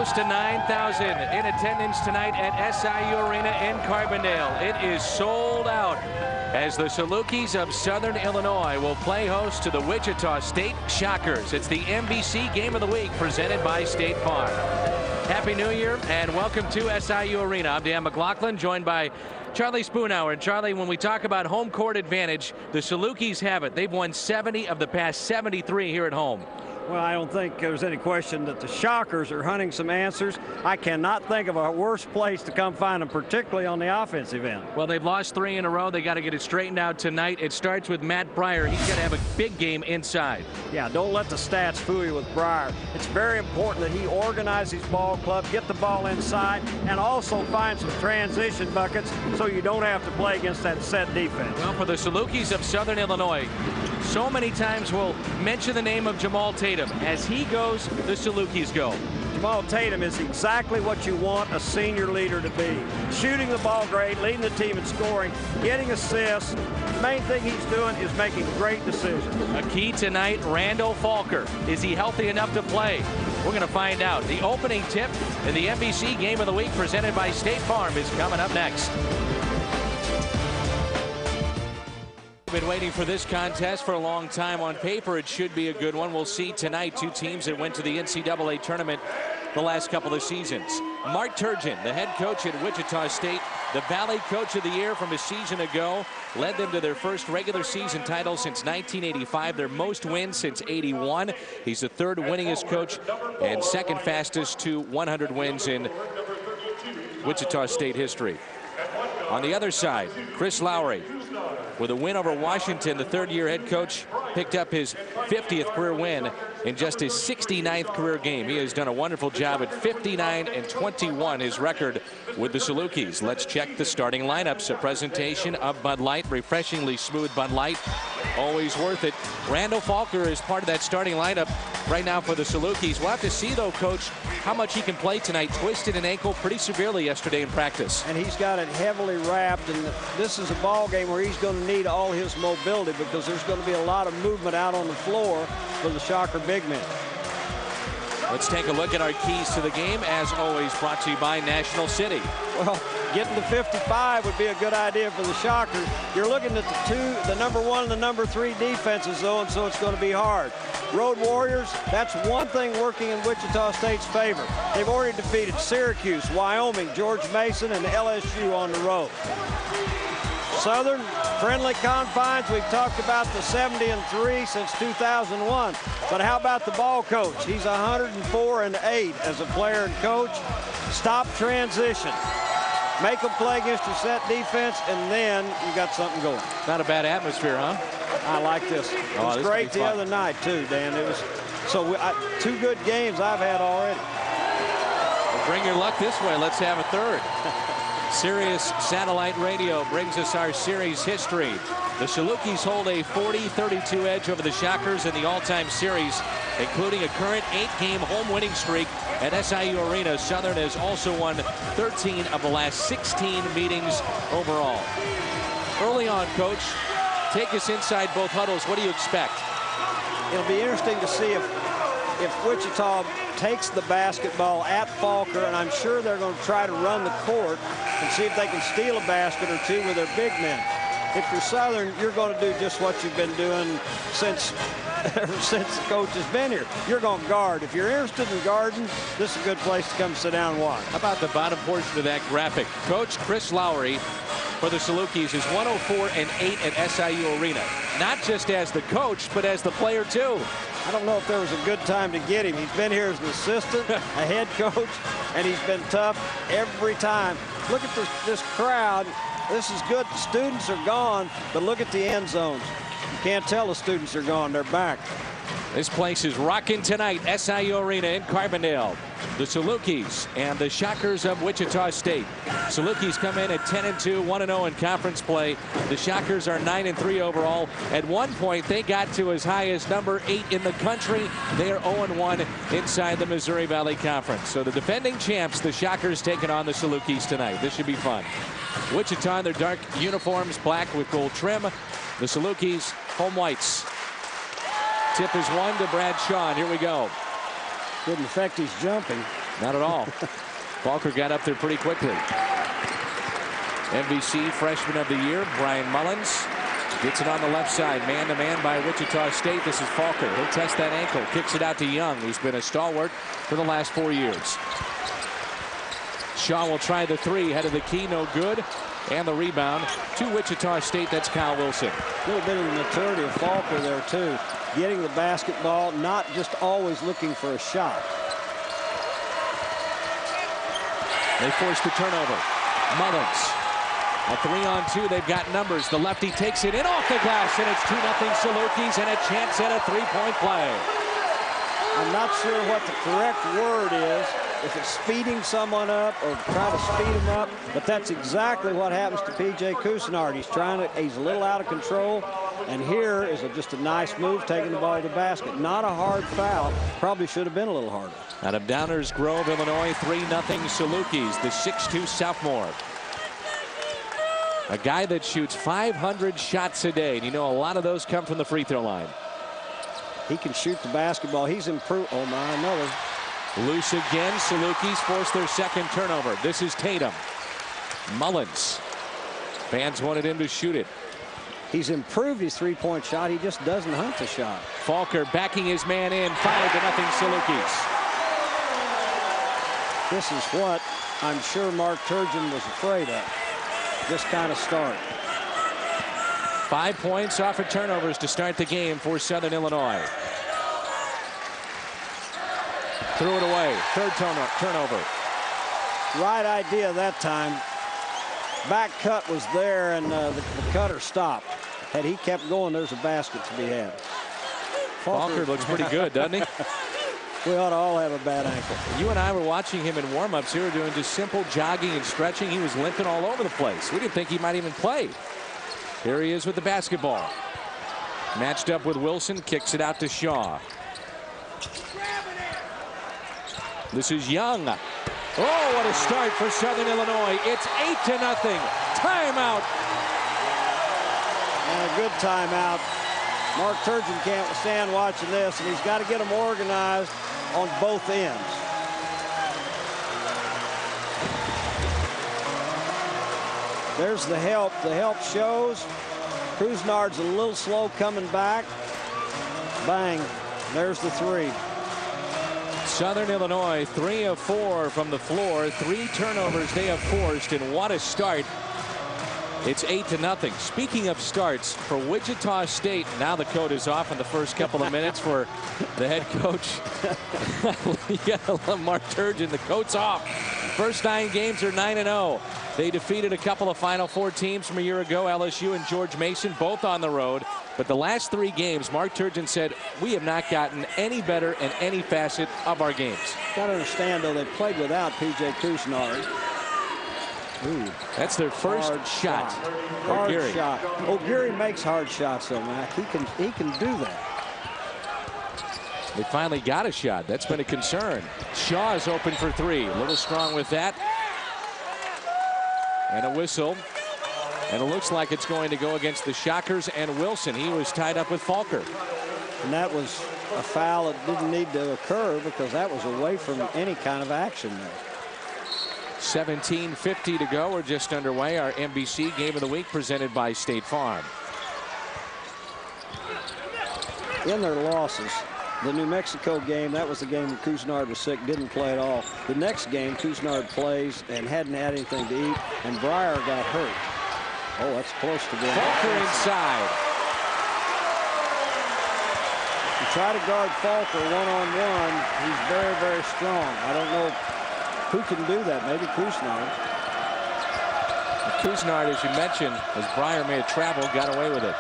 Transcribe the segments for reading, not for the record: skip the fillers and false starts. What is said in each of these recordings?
close to 9,000 in attendance tonight at SIU Arena in Carbondale. It is sold out as the Salukis of Southern Illinois will play host to the Wichita State Shockers. It's the NBC Game of the Week presented by State Farm. Happy New Year and welcome to SIU Arena. I'm Dan McLaughlin, joined by Charlie Spoonhour. And Charlie, when we talk about home court advantage, the Salukis have it. They've won 70 of the past 73 here at home. Well, I don't think there's any question that the Shockers are hunting some answers. I cannot think of a worse place to come find them, particularly on the offensive end. Well, they've lost 3 in a row. They got to get it straightened out tonight. It starts with Matt Breyer. He's got to have a big game inside. Yeah, don't let the stats fool you with Breyer. It's very important that he organize his ball club, get the ball inside, and also find some transition buckets so you don't have to play against that set defense. Well, for the Salukis of Southern Illinois, so many times we'll mention the name of Jamaal Tatum. As he goes, the Salukis go. Jamaal Tatum is exactly what you want a senior leader to be. Shooting the ball great, leading the team in scoring, getting assists. The main thing he's doing is making great decisions. A key tonight, Randal Falker. Is he healthy enough to play? We're going to find out. The opening tip in the NBC Game of the Week presented by State Farm is coming up next. Been waiting for this contest for a long time. On paper, it should be a good one. We'll see tonight. Two teams that went to the NCAA tournament the last couple of seasons. Mark Turgeon, the head coach at Wichita State, the Valley Coach of the Year from a season ago, led them to their first regular season title since 1985, their most wins since '81. He's the third winningest coach and second fastest to 100 wins in Wichita State history. On the other side, Chris Lowry. With a win over Washington, the third-year head coach picked up his 50th career win in just his 69th career game. He has done a wonderful job at 59-21, his record with the Salukis. Let's check the starting lineups. A presentation of Bud Light, refreshingly smooth Bud Light, always worth it. Randal Falker is part of that starting lineup right now for the Salukis. We'll have to see, though, Coach, how much he can play tonight. Twisted an ankle pretty severely yesterday in practice. And he's got it heavily wrapped, and this is a ball game where he's going to need all his mobility because there's going to be a lot of movement out on the floor for the Shocker big men. Let's take a look at our keys to the game, as always brought to you by National City. Well, getting to 55 would be a good idea for the Shockers. You're looking at the number 1 and the number 3 defenses, though, and so it's going to be hard. Road Warriors, that's one thing working in Wichita State's favor. They've already defeated Syracuse, Wyoming, George Mason, and LSU on the road. Southern, friendly confines. We've talked about the 70-3 since 2001. But how about the ball coach? He's 104-8 as a player and coach. Stop transition. Make them play against your set defense, and then you got something going. Not a bad atmosphere, huh? I like this. It was great the other night, too, Dan. It was so 2 good games I've had already. Well, bring your luck this way. Let's have a third. Sirius Satellite Radio brings us our series history. The Salukis hold a 40-32 edge over the Shockers in the all-time series, including a current 8-game home winning streak at SIU Arena. Southern has also won 13 of the last 16 meetings overall. Early on, Coach, take us inside both huddles. What do you expect? It'll be interesting to see if Wichita takes the basketball at Falker, and I'm sure they're going to try to run the court and see if they can steal a basket or two with their big men. If you're Southern, you're going to do just what you've been doing ever since the coach has been here. You're going to guard. If you're interested in guarding, this is a good place to come sit down and watch. How about the bottom portion of that graphic? Coach Chris Lowry for the Salukis is 104-8 at SIU Arena. Not just as the coach, but as the player, too. I don't know if there was a good time to get him. He's been here as an assistant, a head coach, and he's been tough every time. Look at this crowd. This is good. The students are gone, but look at the end zones. You can't tell the students are gone. They're back. This place is rocking tonight. SIU Arena in Carbondale. The Salukis and the Shockers of Wichita State. Salukis come in at 10-2, 1-0 in conference play. The Shockers are 9-3 overall. At one point, they got to as high as number 8 in the country. They are 0-1 inside the Missouri Valley Conference. So the defending champs, the Shockers, taking on the Salukis tonight. This should be fun. Wichita in their dark uniforms, black with gold trim. The Salukis, home whites. Tip is 1 to Brad Shaw. Here we go. Didn't affect his jumping. Not at all. Falker got up there pretty quickly. MVC Freshman of the Year, Bryan Mullins. Gets it on the left side, man-to-man by Wichita State. This is Falker. He'll test that ankle. Kicks it out to Young, who's been a stalwart for the last 4 years. Shaw will try the three. Head of the key, no good. And the rebound to Wichita State. That's Kyle Wilson. A little bit of the maturity of Falker there, too. Getting the basketball, not just always looking for a shot. They force the turnover. Mullins. A 3-on-2. They've got numbers. The lefty takes it in off the glass, and it's 2-0 Salukis, and a chance at a three-point play. I'm not sure what the correct word is, if it's speeding someone up or trying to speed him up, but that's exactly what happens to P.J. Cousinard. He's a little out of control, and here is just a nice move, taking the ball to the basket. Not a hard foul. Probably should have been a little harder. Out of Downers Grove, Illinois, 3-0 Salukis, the 6'2 sophomore. A guy that shoots 500 shots a day, and you know a lot of those come from the free throw line. He can shoot the basketball. He's improved. Oh my, another. Loose again. Salukis force their second turnover. This is Tatum. Mullins. Fans wanted him to shoot it. He's improved his three-point shot. He just doesn't hunt the shot. Falker backing his man in. 5-0 Salukis. This is what I'm sure Mark Turgeon was afraid of. This kind of start. 5 points off of turnovers to start the game for Southern Illinois. Threw it away. Third turnover. Right idea that time. Back cut was there, and the cutter stopped. Had he kept going, there's a basket to be had. Falker looks pretty good, doesn't he? We ought to all have a bad ankle. You and I were watching him in warm-ups. He was doing just simple jogging and stretching. He was limping all over the place. We didn't think he might even play. Here he is with the basketball. Matched up with Wilson. Kicks it out to Shaw. This is Young. Oh, what a start for Southern Illinois. It's 8-0. Timeout. And a good timeout. Mark Turgeon can't stand watching this, and he's got to get them organized on both ends. There's the help. The help shows. Cousinard's a little slow coming back. Bang. There's the three. Southern Illinois 3 of 4 from the floor. 3 turnovers they have forced, and what a start. It's 8-0. Speaking of starts for Wichita State, now the coat is off in the first couple of minutes for the head coach. Mark Turgeon, the coat's off. First 9 games are 9-0. They defeated a couple of Final Four teams from a year ago, LSU and George Mason, both on the road. But the last 3 games, Mark Turgeon said, we have not gotten any better in any facet of our games. Got to understand, though, they played without P.J. Cousinard. Ooh, that's their first hard shot. Hard shot. Oh, Geary makes hard shots, though, Mac. He can do that. They finally got a shot. That's been a concern. Shaw is open for 3. A little strong with that. And a whistle. And it looks like it's going to go against the Shockers and Wilson. He was tied up with Falker. And that was a foul that didn't need to occur because that was away from any kind of action there. 17:50 to go. We're just underway. Our NBC Game of the Week presented by State Farm. In their losses, the New Mexico game, that was the game when Cousinard was sick, didn't play at all. The next game, Cousinard plays and hadn't had anything to eat, and Breyer got hurt. Oh, that's close to going. Falker inside. You try to guard Falker one-on-one. He's very, very strong. I don't know who can do that. Maybe Cousinard. Cousinard, as you mentioned, as Breyer may have traveled, got away with it.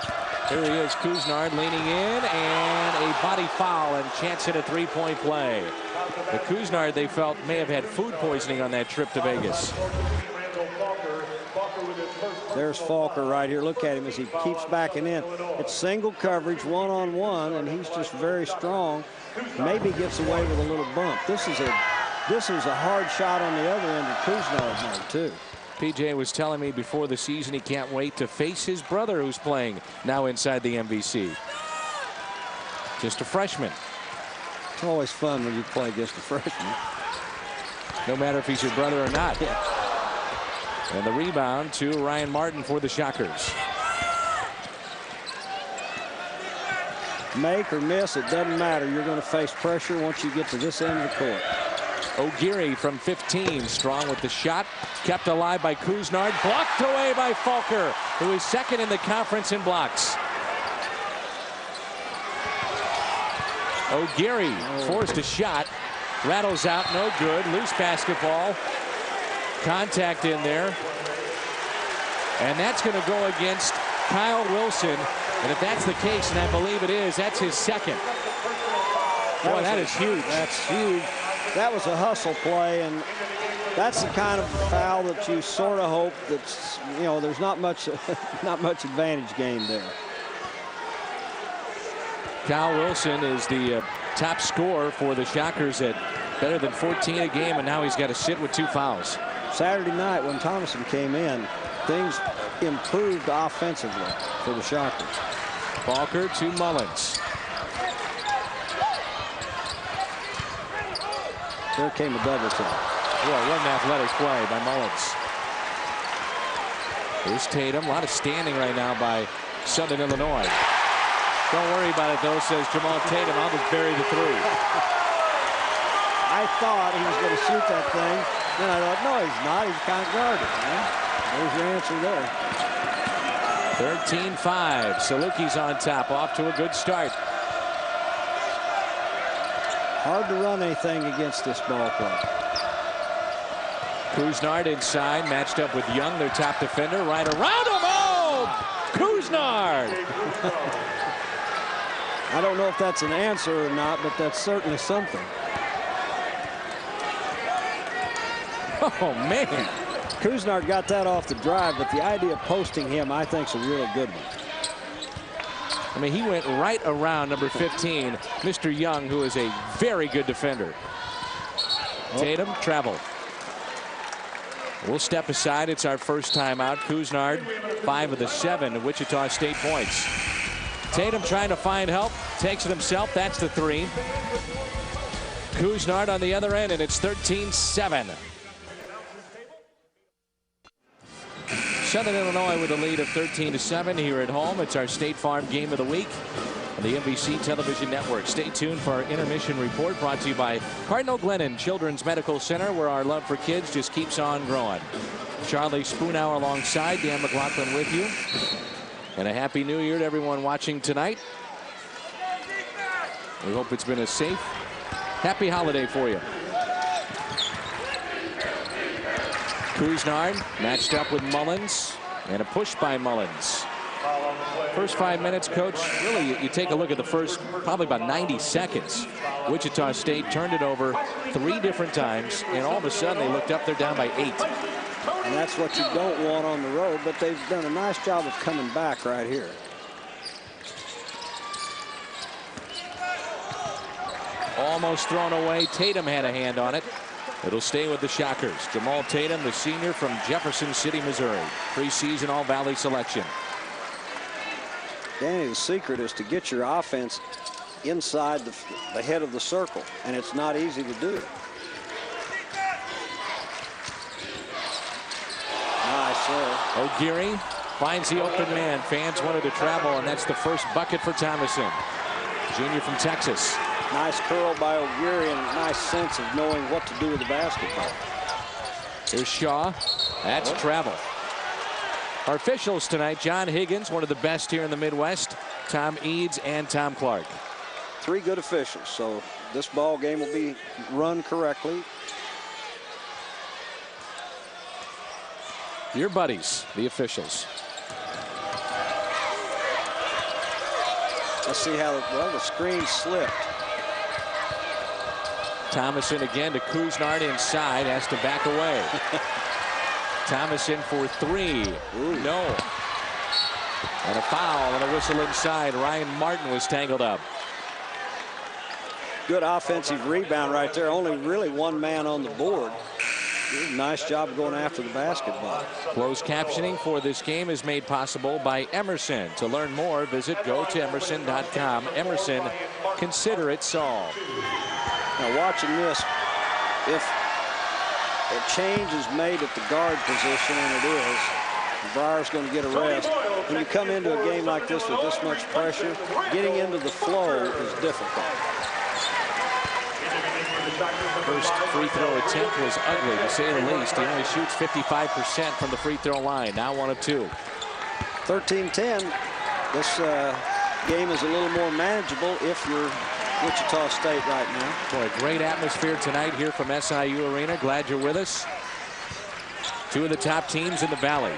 Here he is, Cousinard leaning in, and a body foul and chance at a 3-point play. The Cousinard, they felt, may have had food poisoning on that trip to Vegas. There's Falker right here. Look at him as he keeps backing in. It's single coverage, one-on-one, and he's just very strong. Maybe gets away with a little bump. This is a hard shot on the other end that Cousinard made, too. PJ was telling me before the season he can't wait to face his brother who's playing now inside the MVC. Just a freshman. It's always fun when you play against a freshman. no matter if he's your brother or not. And the rebound to Ryan Martin for the Shockers. Make or miss, it doesn't matter. You're going to face pressure once you get to this end of the court. O'Geary from 15, strong with the shot, kept alive by Kuznard, blocked away by Falker, who is second in the conference in blocks. O'Geary forced a shot, rattles out, no good, loose basketball, contact in there, and that's going to go against Kyle Wilson. And if that's the case, and I believe it is, that's his second. Boy, that is huge. That's huge. That was a hustle play, and that's the kind of foul that you sort of hope that's, you know, there's not much advantage gained there. Kyle Wilson is the top scorer for the Shockers at better than 14 a game, and now he's got to sit with 2 fouls. Saturday night when Thomason came in, things improved offensively for the Shockers. Falker to Mullins. There came a double team. Boy, what an athletic play by Mullins. Here's Tatum. A lot of standing right now by Southern Illinois. Don't worry about it, though, says Jamaal Tatum. I'll just bury the 3. I thought he was going to shoot that thing. Then I thought, no, he's not. He's can't guard it. Man. There's your answer there. 13-5. Salukis on top, off to a good start. Hard to run anything against this ball club. Kuznard inside, matched up with Young, their top defender. Right around him. Oh! Kuznard! I don't know if that's an answer or not, but that's certainly something. Oh, man. Kuznard got that off the drive, but the idea of posting him, I think, is a really good one. I mean, he went right around number 15, Mr. Young, who is a very good defender. Tatum, travel. We'll step aside. It's our first time out. Kuznard, 5 of the 7 Wichita State points. Tatum trying to find help, takes it himself. That's the 3. Kuznard on the other end, and it's 13-7. Southern Illinois with a lead of 13-7 here at home. It's our State Farm Game of the Week on the NBC Television Network. Stay tuned for our intermission report, brought to you by Cardinal Glennon Children's Medical Center, where our love for kids just keeps on growing. Charlie Spoonhour alongside, Dan McLaughlin with you. And a happy new year to everyone watching tonight. We hope it's been a safe, happy holiday for you. Kuznard matched up with Mullins, and a push by Mullins. First 5 minutes, Coach, really, you take a look at the first probably about 90 seconds. Wichita State turned it over 3 different times, and all of a sudden they looked up, they're down by 8. And that's what you don't want on the road, but they've done a nice job of coming back right here. Almost thrown away. Tatum had a hand on it. It'll stay with the Shockers. Jamaal Tatum, the senior from Jefferson City, Missouri. Preseason All-Valley selection. Danny, the secret is to get your offense inside the head of the circle, and it's not easy to do. Nice sir. O'Geary finds the open man. Fans wanted to travel, and that's the first bucket for Thomason. Junior from Texas. Nice curl by O'Geary and a nice sense of knowing what to do with the basketball. Here's Shaw. That's travel. Our officials tonight, John Higgins, one of the best here in the Midwest, Tom Eads, and Tom Clark. 3 good officials, so this ball game will be run correctly. Your buddies, the officials. Let's see how, well, the screen slipped. Thomason again to Kuznard inside, has to back away. Thomason for 3. Ooh. No. And a foul and a whistle inside. Ryan Martin was tangled up. Good offensive rebound right there. Only really 1 man on the board. Nice job going after the basketball. Closed captioning for this game is made possible by Emerson. To learn more, visit gotoemerson.com. Emerson, consider it solved. Now watching this, if change is made at the guard position, and it is, Breyer's going to get a rest. When you come into a game like this with this much pressure, getting into the flow is difficult. First free throw attempt was ugly, to say the least. He only shoots 55% from the free throw line. Now 1 of 2. 13-10. This game is a little more manageable if you're Wichita State right now. Boy, great atmosphere tonight here from SIU Arena. Glad you're with us. 2 of the top teams in the Valley.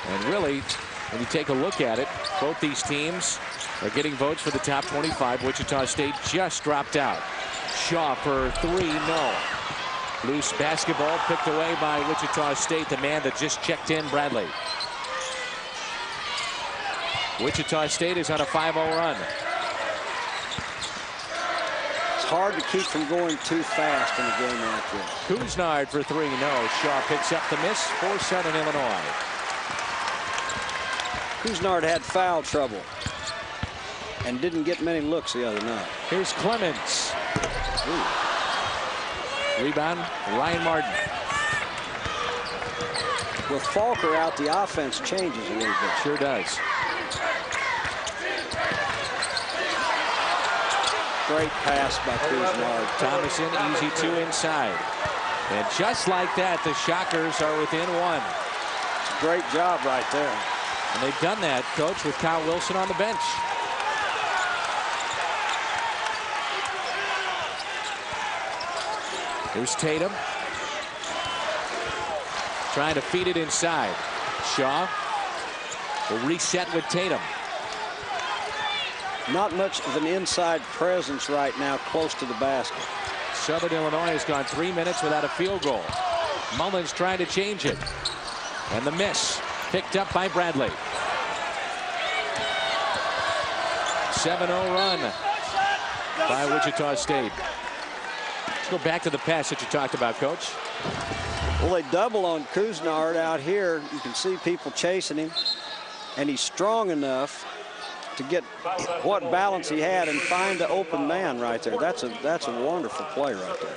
And really, when you take a look at it, both these teams are getting votes for the top 25. Wichita State just dropped out. Shaw for 3, no. Loose basketball picked away by Wichita State, the man that just checked in, Bradley. Wichita State is on a 5-0 run. It's hard to keep from going too fast in a game like this. Couisnard for 3, no. Shaw picks up the miss for Southern Illinois. Couisnard had foul trouble and didn't get many looks the other night. Here's Clemmons. Ooh. Rebound, Ryan Martin. With Falker out, the offense changes a little bit. Sure does. Great pass by Couisnard. Thomason, easy 2 inside. And just like that, the Shockers are within 1. It's a great job right there. And they've done that, Coach, with Kyle Wilson on the bench. Here's Tatum. Trying to feed it inside. Shaw will reset with Tatum. Not much of an inside presence right now close to the basket. Southern Illinois has gone 3 minutes without a field goal. Mullins trying to change it. And the miss picked up by Bradley. 7-0 run by Wichita State. Let's go back to the pass that you talked about, Coach. Well, they double on Couisnard out here. You can see people chasing him, and he's strong enough to get what balance he had and find the open man right there. That's a wonderful play right there.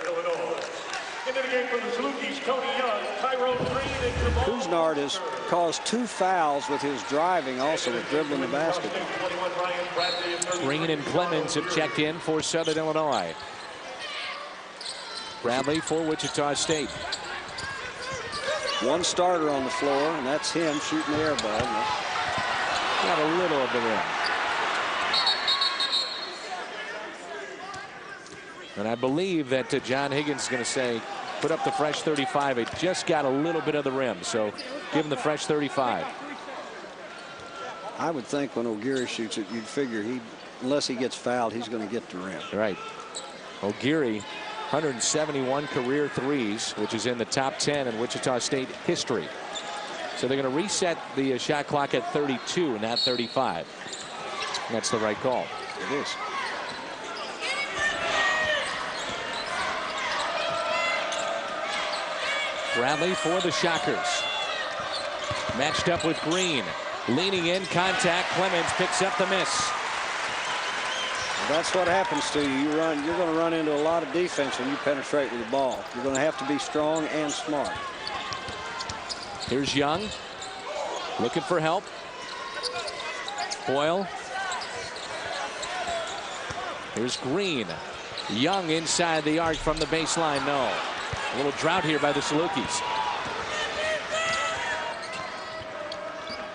Into the game from the Salukis, Tony Young, Tyrone, and Jamaal. Couisnard has caused 2 fouls with his driving, also with dribbling the basket. Green and Clemmons have checked in for Southern Illinois. Bradley for Wichita State. 1 starter on the floor, and that's him shooting the air ball. Got a little of the rim. And I believe that John Higgins is going to say, put up the fresh 35. It just got a little bit of the rim, so give him the fresh 35. I would think when O'Geary shoots it, you'd figure unless he gets fouled, he's going to get the rim. Right. O'Geary, 171 career threes, which is in the top 10 in Wichita State history. So they're going to reset the shot clock at 32, not 35. And that's the right call. It is. Bradley for the Shockers. Matched up with Green. Leaning in, contact. Clemmons picks up the miss. Well, that's what happens to you. You're going to run into a lot of defense when you penetrate with the ball. You're going to have to be strong and smart. Here's Young. Looking for help. Boyle. Here's Green. Young inside the arc from the baseline. No. A little drought here by the Salukis.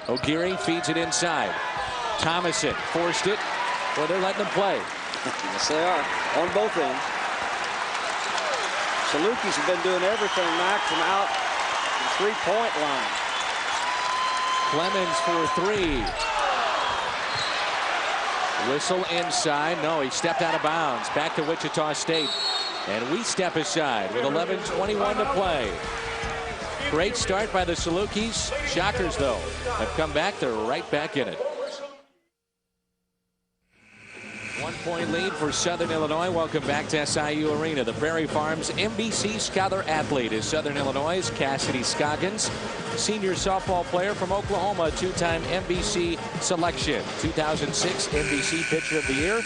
O'Geary feeds it inside. Thomason forced it. Well, they're letting them play. Yes, they are. On both ends. Salukis have been doing everything, knocked them out the 3-point line. Clemmons for 3. Whistle inside. No, he stepped out of bounds. Back to Wichita State. And we step aside with 11:21 to play. Great start by the Salukis. Shockers, though, have come back. They're right back in it. 1-point lead for Southern Illinois. Welcome back to SIU Arena. The Prairie Farms NBC Scholar Athlete is Southern Illinois' Cassidy Scoggins, senior softball player from Oklahoma, 2-time NBC selection, 2006 NBC Pitcher of the Year.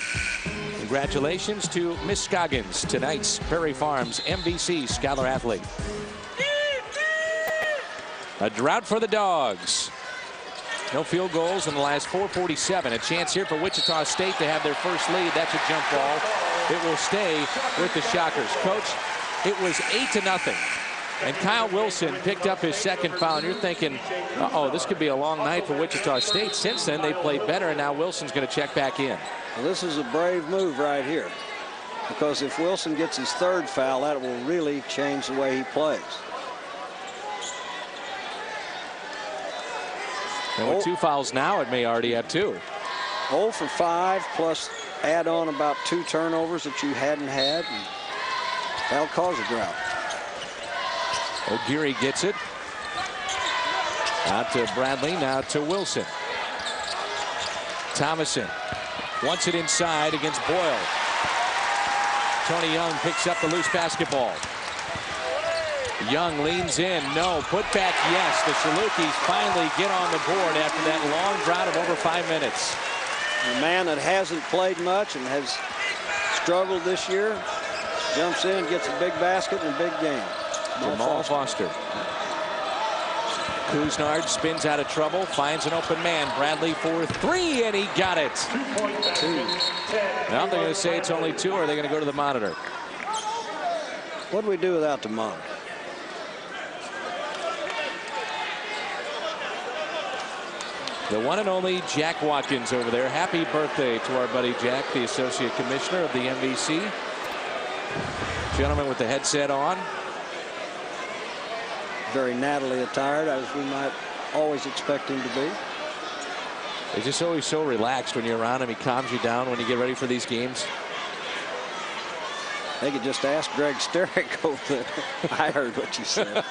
Congratulations to Miss Scoggins, tonight's Prairie Farms NBC Scholar Athlete. A drought for the Dawgs. No field goals in the last 4:47. A chance here for Wichita State to have their first lead. That's a jump ball. It will stay with the Shockers. Coach, it was 8-0. And Kyle Wilson picked up his second foul. And you're thinking, uh-oh, this could be a long night for Wichita State. Since then, they played better, and now Wilson's going to check back in. Well, this is a brave move right here. Because if Wilson gets his third foul, that will really change the way he plays. And with 2 fouls now, it may already have 2. 0 for 5, plus add on about 2 turnovers that you hadn't had. And that'll cause a drought. O'Geary gets it. Out to Bradley, now to Wilson. Thomason wants it inside against Boyle. Tony Young picks up the loose basketball. Young leans in, no. Put back, yes. The Salukis finally get on the board after that long drought of over 5 minutes. The man that hasn't played much and has struggled this year jumps in, gets a big basket in a big game. Jamaal Foster. Kuznard spins out of trouble, finds an open man. Bradley for 3, and he got it. 2. Now they're going to say it's only 2, or are they going to go to the monitor? What do we do without the monitor? The one and only Jack Watkins over there. Happy birthday to our buddy Jack, the Associate Commissioner of the MVC. Gentleman with the headset on. Very nattily attired, as we might always expect him to be. He's just always so relaxed when you're around him. He calms you down when you get ready for these games. They could just ask Greg Sterick over there. I heard what you said.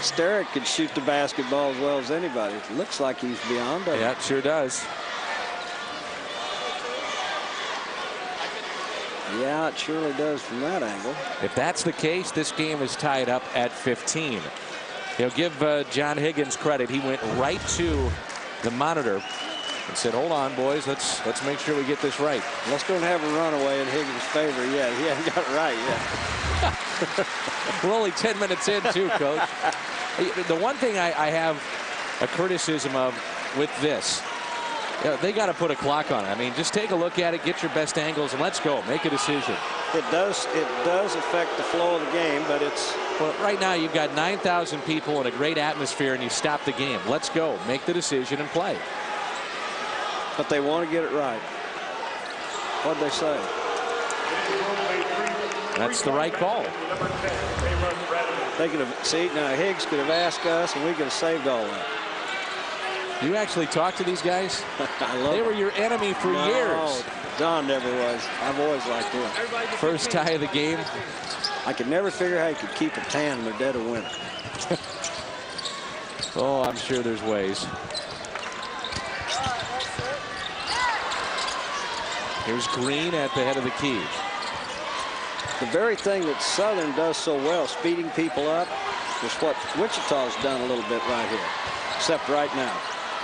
Sterick could shoot the basketball as well as anybody. It looks like he's beyond it. Yeah, it sure does. Yeah, it surely does from that angle. If that's the case, this game is tied up at 15. He'll give John Higgins credit. He went right to the monitor and said, hold on, boys, let's make sure we get this right. Let's go and have a runaway in Higgins' favor yet. He hasn't got it right yet. We're only 10 minutes in, too, Coach. The one thing I have a criticism of with this, they got to put a clock on it. I mean, just take a look at it, get your best angles, and let's go. Make a decision. It does affect the flow of the game, but it's... Well, right now, you've got 9,000 people in a great atmosphere, and you stop the game. Let's go. Make the decision and play. But they want to get it right. What'd they say? That's the right call. They could have, see, now Higgs could have asked us, and we could have saved all that. You actually talked to these guys? I love They them. were your enemy for years. John never was. I've always liked him. First tie of the game. I could never figure how he could keep a tan in the dead of winter. Oh, I'm sure there's ways. Here's Green at the head of the key. The very thing that Southern does so well, speeding people up, is what Wichita's done a little bit right here, except right now.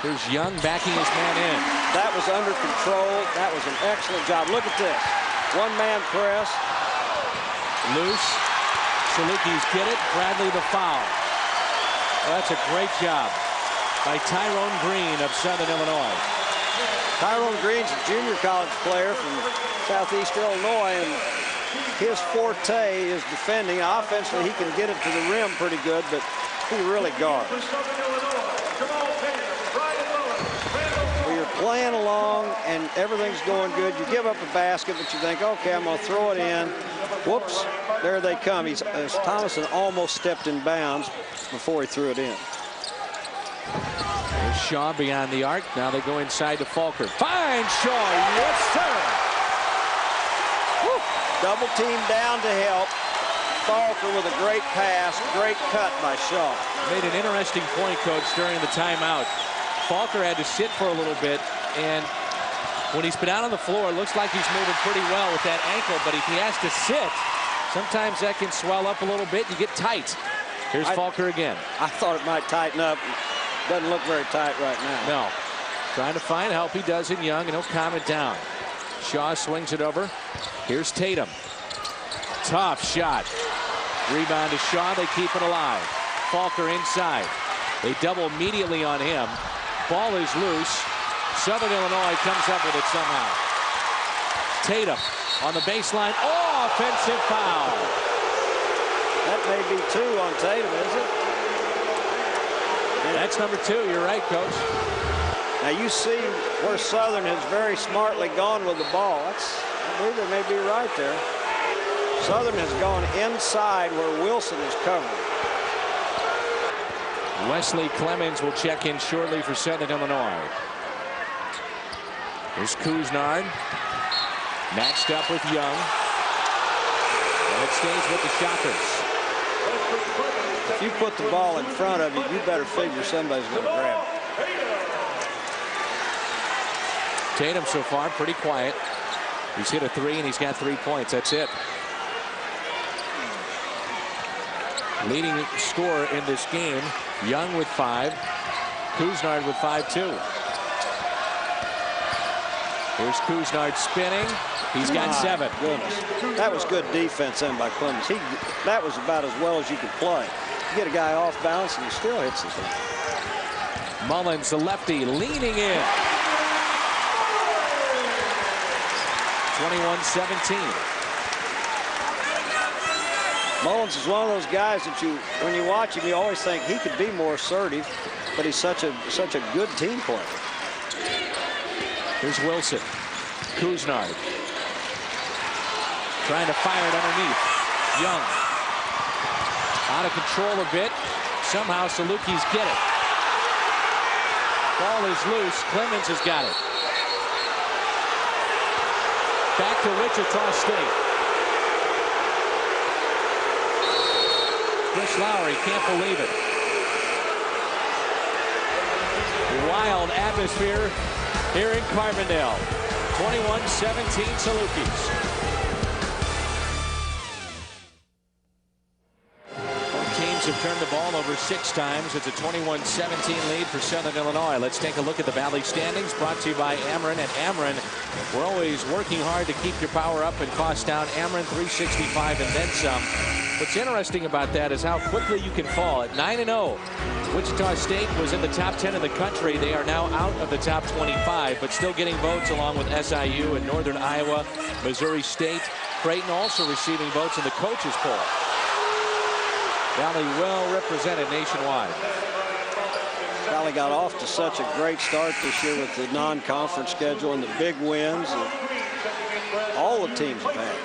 Here's Young backing his man in. That was under control. That was an excellent job. Look at this. One-man press. Loose. Salukis get it. Bradley the foul. Well, that's a great job by Tyrone Green of Southern Illinois. Tyrone Green's a junior college player from Southeast Illinois, and his forte is defending. Offensively, he can get it to the rim pretty good, but he really guards. When you're playing along and everything's going good, you give up a basket, but you think, okay, I'm going to throw it in. Whoops, there they come. Thomason almost stepped in bounds before he threw it in. There's Shaw beyond the arc. Now they go inside to Falker. Fine Shaw, yes sir. Woo. Double team down to help. Falker with a great pass, great cut by Shaw. Made an interesting point, Coach, during the timeout. Falker had to sit for a little bit, and when he's been out on the floor, it looks like he's moving pretty well with that ankle, but if he has to sit, sometimes that can swell up a little bit. You get tight. Here's Falker again. I thought it might tighten up. Doesn't look very tight right now. No. Trying to find help. He does in Young, and he'll calm it down. Shaw swings it over. Here's Tatum. Tough shot. Rebound to Shaw. They keep it alive. Falker inside. They double immediately on him. Ball is loose. Southern Illinois comes up with it somehow. Tatum on the baseline. Oh, offensive foul. That may be 2 on Tatum, is it? That's number 2. You're right, Coach. Now you see where Southern has very smartly gone with the ball. I believe they may be right there. Southern has gone inside where Wilson is covering. Wesley Clemmons will check in shortly for Southern Illinois. Here's Couisnard. Matched up with Young. And it stays with the Shockers. If you put the ball in front of you, you better figure somebody's going to grab it. Tatum so far pretty quiet. He's hit a 3 and he's got 3 points. That's it. Leading scorer in this game, Young with 5. Couisnard with 5 too. Here's Couisnard spinning. He's got 7. Goodness. That was good defense in by Clemmons. That was about as well as you could play. You get a guy off balance and he still hits his head. Mullins, the lefty, leaning in. 21-17. Mullins is one of those guys that when you watch him, you always think he could be more assertive, but he's such a good team player. Here's Wilson. Couisnard. Trying to fire it underneath. Young. Out of control a bit. Somehow Salukis get it. Ball is loose. Clemmons has got it. Back to Wichita State. Chris Lowry can't believe it. Wild atmosphere here in Carbondale. 21-17 Salukis. Have turned the ball over 6 times. It's a 21-17 lead for Southern Illinois. Let's take a look at the Valley standings, brought to you by Ameren. At Ameren, we're always working hard to keep your power up and costs down. Ameren 365 and then some. What's interesting about that is how quickly you can fall. At 9-0, Wichita State was in the top 10 in the country. They are now out of the top 25, but still getting votes along with SIU and Northern Iowa, Missouri State. Creighton also receiving votes in the coaches poll. Valley well represented nationwide. Valley got off to such a great start this year with the non-conference schedule and the big wins that all the teams have had.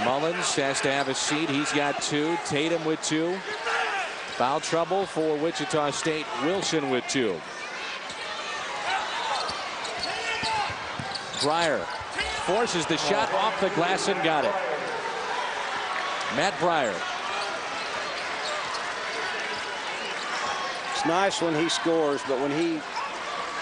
Mullins has to have a seat. He's got 2. Tatum with 2. Foul trouble for Wichita State. Wilson with 2. Breyer forces the shot off the glass and got it. Matt Breyer. It's nice when he scores, but when he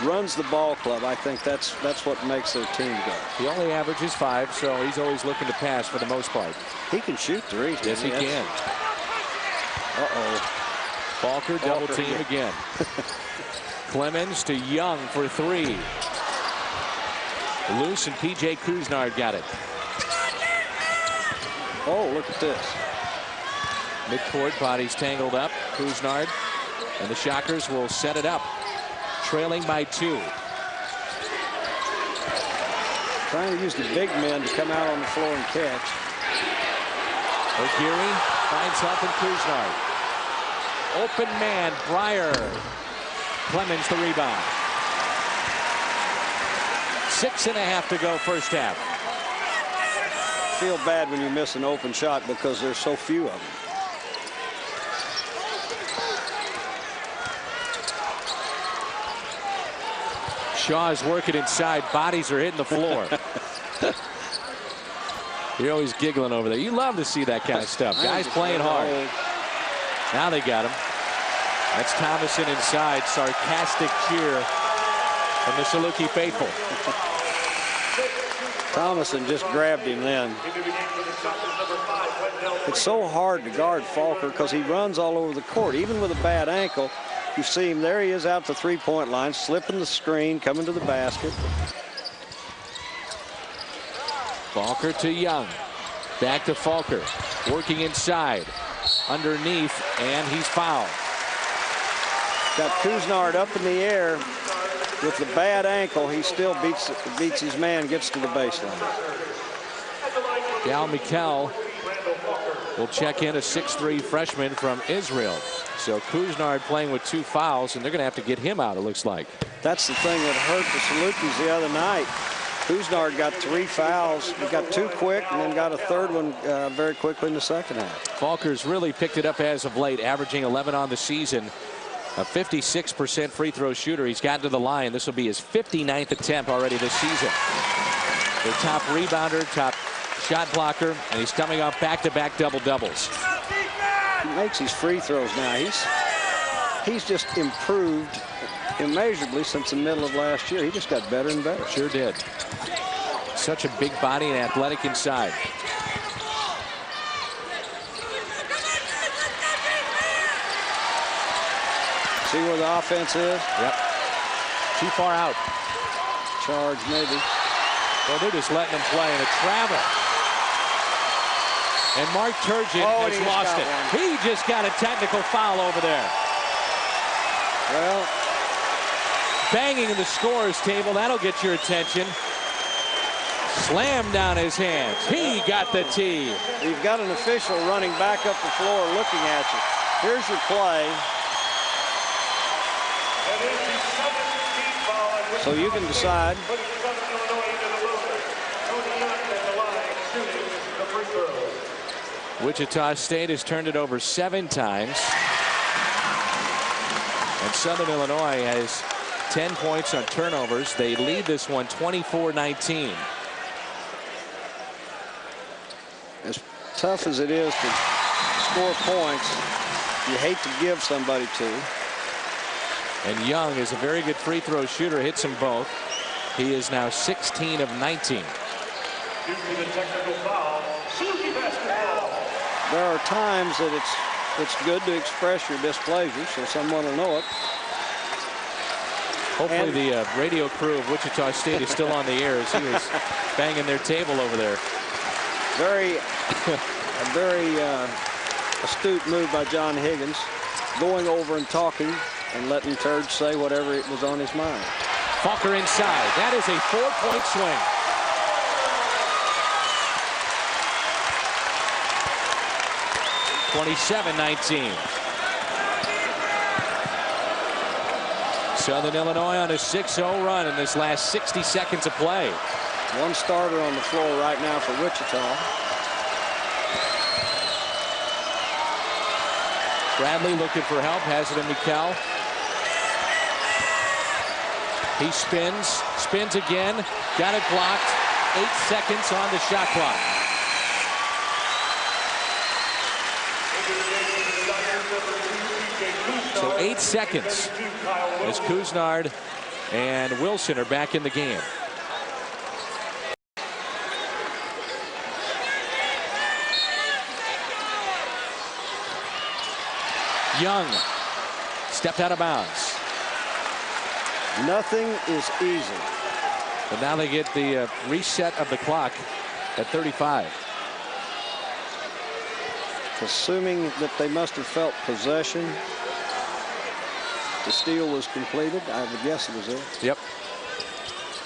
runs the ball club, I think that's what makes their team go. He only averages 5, so he's always looking to pass for the most part. He can shoot threes. Yes, he can. Uh-oh. Falker double team again. Clemmons to Young for 3. Loose and P.J. Couisnard got it. Oh, look at this. Midcourt, bodies tangled up. Couisnard and the Shockers will set it up. Trailing by 2. Trying to use the big men to come out on the floor and catch. O'Geary finds help in Couisnard. Open man, Breyer. Clemmons the rebound. 6.5 to go first half. Feel bad when you miss an open shot because there's so few of them. Shaw's working inside. Bodies are hitting the floor. You're always giggling over there. You love to see that kind of stuff. Guys playing hard. Now they got him. That's Thomason inside. Sarcastic cheer from the Saluki faithful. Thomason just grabbed him then. It's so hard to guard Falker because he runs all over the court. Even with a bad ankle, you see him. There he is out the three-point line, slipping the screen, coming to the basket. Falker to Young. Back to Falker. Working inside. underneath, and he's fouled. Got Couisnard up in the air with the bad ankle. He still beats his man, gets to the baseline. Gal Mikel will check in, a 6'3" freshman from Israel. So Couisnard playing with 2 fouls, and they're going to have to get him out, it looks like. That's the thing that hurt the Salukis the other night. Couisnard got 3 fouls. He got 2 quick and then got a 3rd one very quickly in the second half. Falker's really picked it up as of late, averaging 11 on the season. A 56% free throw shooter. He's gotten to the line. This will be his 59th attempt already this season. The top rebounder, top shot blocker, and he's coming off back-to-back double-doubles. He makes his free throws now. He's just improved immeasurably since the middle of last year. He just got better and better. Sure did. Such a big body and athletic inside. See where the offense is? Yep. Too far out. Charge, maybe. Well, they're just letting him play, and a travel. And Mark Turgeon has lost it. He just got a technical foul over there. Well, banging in the scorer's table. That'll get your attention. Slam down his hands. He got the tee. You've got an official running back up the floor looking at you. Here's your play. So you can decide. Wichita State has turned it over 7 times. And Southern Illinois has 10 points on turnovers. They lead this one 24-19. As tough as it is to score points, you hate to give somebody to. And Young is a very good free throw shooter, hits them both. He is now 16 of 19. Due to the technical foul, Saluki basketball. There are times that it's good to express your displeasure so someone will know it. Hopefully the radio crew of Wichita State is still on the air as he was banging their table over there. A very astute move by John Higgins, going over and talking and letting Turge say whatever it was on his mind. Falker inside. That is a 4-point swing. (27-19). Southern Illinois on a 6-0 run in this last 60 seconds of play. One starter on the floor right now for Wichita. Bradley looking for help, has it in Mikel. He spins again, got it blocked. 8 seconds on the shot clock. So 8 seconds as Couisnard and Wilson are back in the game. Young stepped out of bounds. Nothing is easy. But now they get the reset of the clock at 35. Assuming that they must have felt possession, the steal was completed. I would guess it was it. Yep.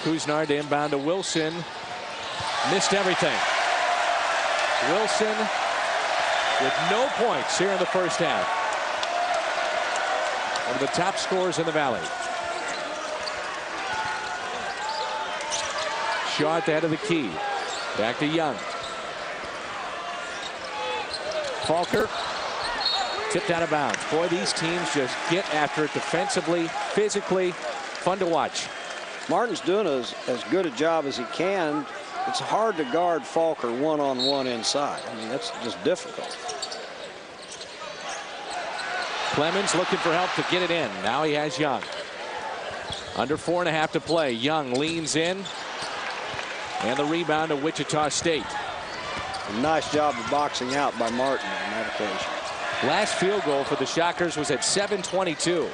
Couisnard to inbound to Wilson. Missed everything. Wilson with no points here in the first half. One of the top scorers in the Valley. Shaw at the head of the key. Back to Young. Falker tipped out of bounds. Boy, these teams just get after it defensively, physically. Fun to watch. Martin's doing as good a job as he can. It's hard to guard Falker one-on-one inside. I mean, that's just difficult. Clemmons looking for help to get it in. Now he has Young. Under 4.5 to play. Young leans in. And the rebound to Wichita State. A nice job of boxing out by Martin on that occasion. Last field goal for the Shockers was at 7:22.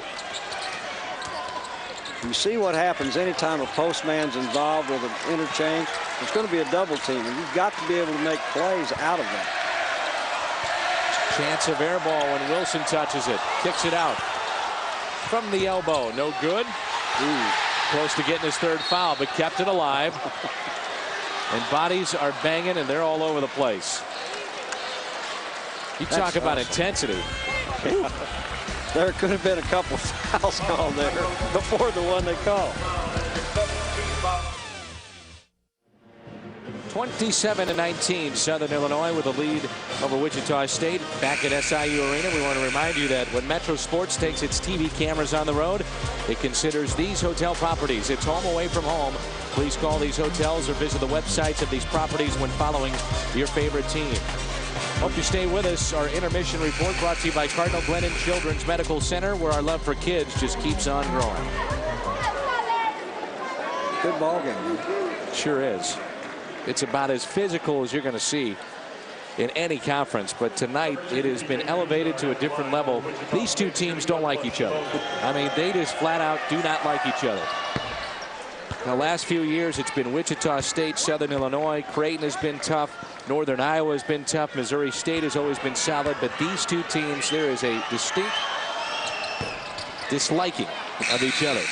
You see what happens anytime a postman's involved with an interchange. It's going to be a double team, and you've got to be able to make plays out of that. Chance of air ball when Wilson touches it. Kicks it out. From the elbow. No good. Ooh. Close to getting his third foul, but kept it alive. And bodies are banging, and they're all over the place. You talk about intensity. There could have been a couple of fouls called there before the one they called. 27-19, Southern Illinois with a lead over Wichita State back at SIU Arena. We want to remind you that when Metro Sports takes its TV cameras on the road, it considers these hotel properties its home away from home. Please call these hotels or visit the websites of these properties when following your favorite team. Hope you stay with us. Our intermission report brought to you by Cardinal Glennon Children's Medical Center, where our love for kids just keeps on growing. Good ball game. Sure is. It's about as physical as you're going to see in any conference, but tonight it has been elevated to a different level. These two teams don't like each other. I mean, they just flat out do not like each other. The last few years, it's been Wichita State, Southern Illinois. Creighton has been tough. Northern Iowa has been tough. Missouri State has always been solid. But these two teams, there is a distinct disliking of each other.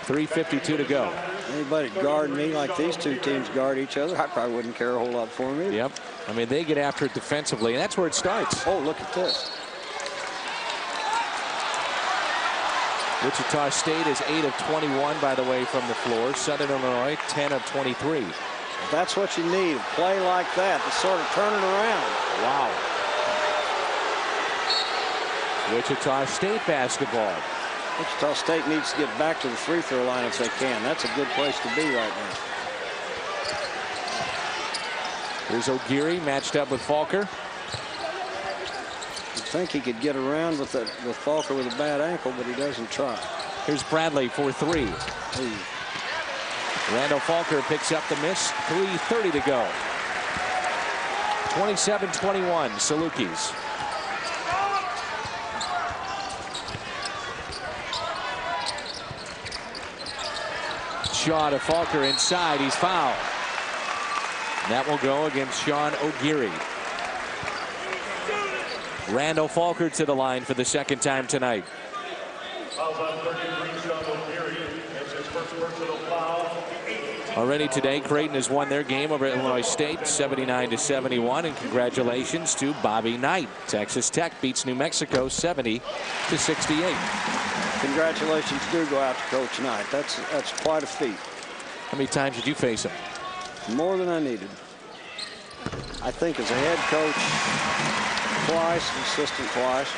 3:52 to go. Anybody guard me like these two teams guard each other, I probably wouldn't care a whole lot for them either. Yep. I mean, they get after it defensively, and that's where it starts. Oh, look at this. Wichita State is 8 of 21, by the way, from the floor. Southern Illinois, 10 of 23. That's what you need, a play like that to sort of turn it around. Wow. Wichita State basketball. Wichita State needs to get back to the free throw line if they can. That's a good place to be right now. Here's O'Geary matched up with Falker. You'd think he could get around with Falker with a bad ankle, but he doesn't try. Here's Bradley for three. Ooh. Randal Falker picks up the miss. 3:30 to go. 27-21, Salukis. Shaw to Falker inside. He's fouled. That will go against Sean O'Geary. Randal Falker to the line for the second time tonight. Already today, Creighton has won their game over Illinois State, 79-71, and congratulations to Bobby Knight. Texas Tech beats New Mexico 70-68. Congratulations do go out to Coach Knight. That's quite a feat. How many times did you face him? More than I needed. I think as a head coach twice, assistant twice.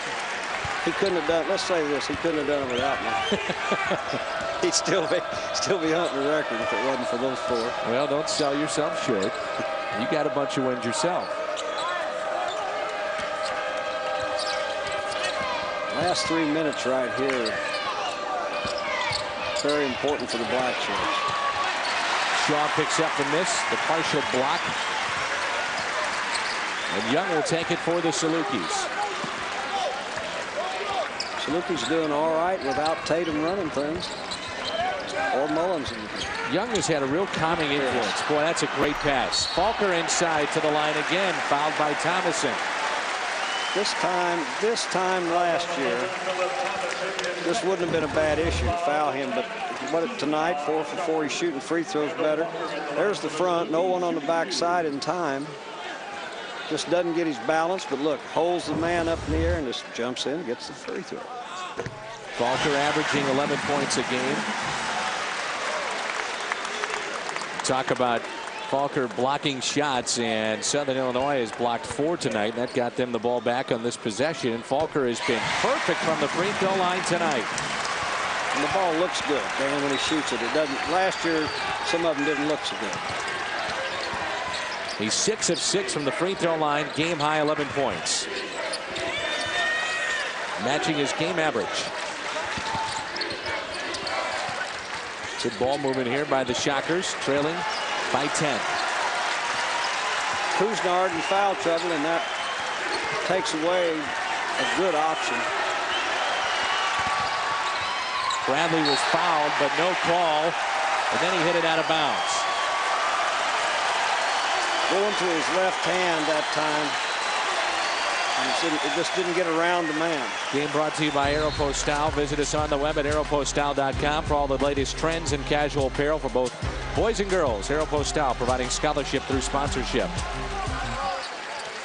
He couldn't have done, let's say this, he couldn't have done it without me. He'd still be hunting the record if it wasn't for those four. Well, don't sell yourself short. You got a bunch of wins yourself. Last 3 minutes right here. Very important for the Black Shirts. Shaw picks up the miss, the partial block. And Young will take it for the Salukis. Salukis doing all right without Tatum running things. Or Mullins. Young has had a real calming influence. Boy, that's a great pass. Falker inside to the line again, fouled by Thomason. This time last year, this wouldn't have been a bad issue to foul him, but tonight, 4 for 4, he's shooting free throws better. There's the front, no one on the backside in time. Just doesn't get his balance, but look, holds the man up in the air and just jumps in, gets the free throw. Falker averaging 11 points a game. Talk about Falker blocking shots, and Southern Illinois has blocked 4 tonight. That got them the ball back on this possession. And Falker has been perfect from the free throw line tonight. And the ball looks good, Dan, when he shoots it. It doesn't. Last year, some of them didn't look so good. He's 6 of 6 from the free throw line, game high 11 points. Matching his game average. Good ball movement here by the Shockers, trailing by 10. Kuznard in foul trouble, and that takes away a good option. Bradley was fouled, but no call, and then he hit it out of bounds. Going to his left hand that time. just didn't get around the man. Game brought to you by Aeropostale. Visit us on the web at aeropostale.com for all the latest trends in casual apparel for both boys and girls. Aeropostale providing scholarship through sponsorship.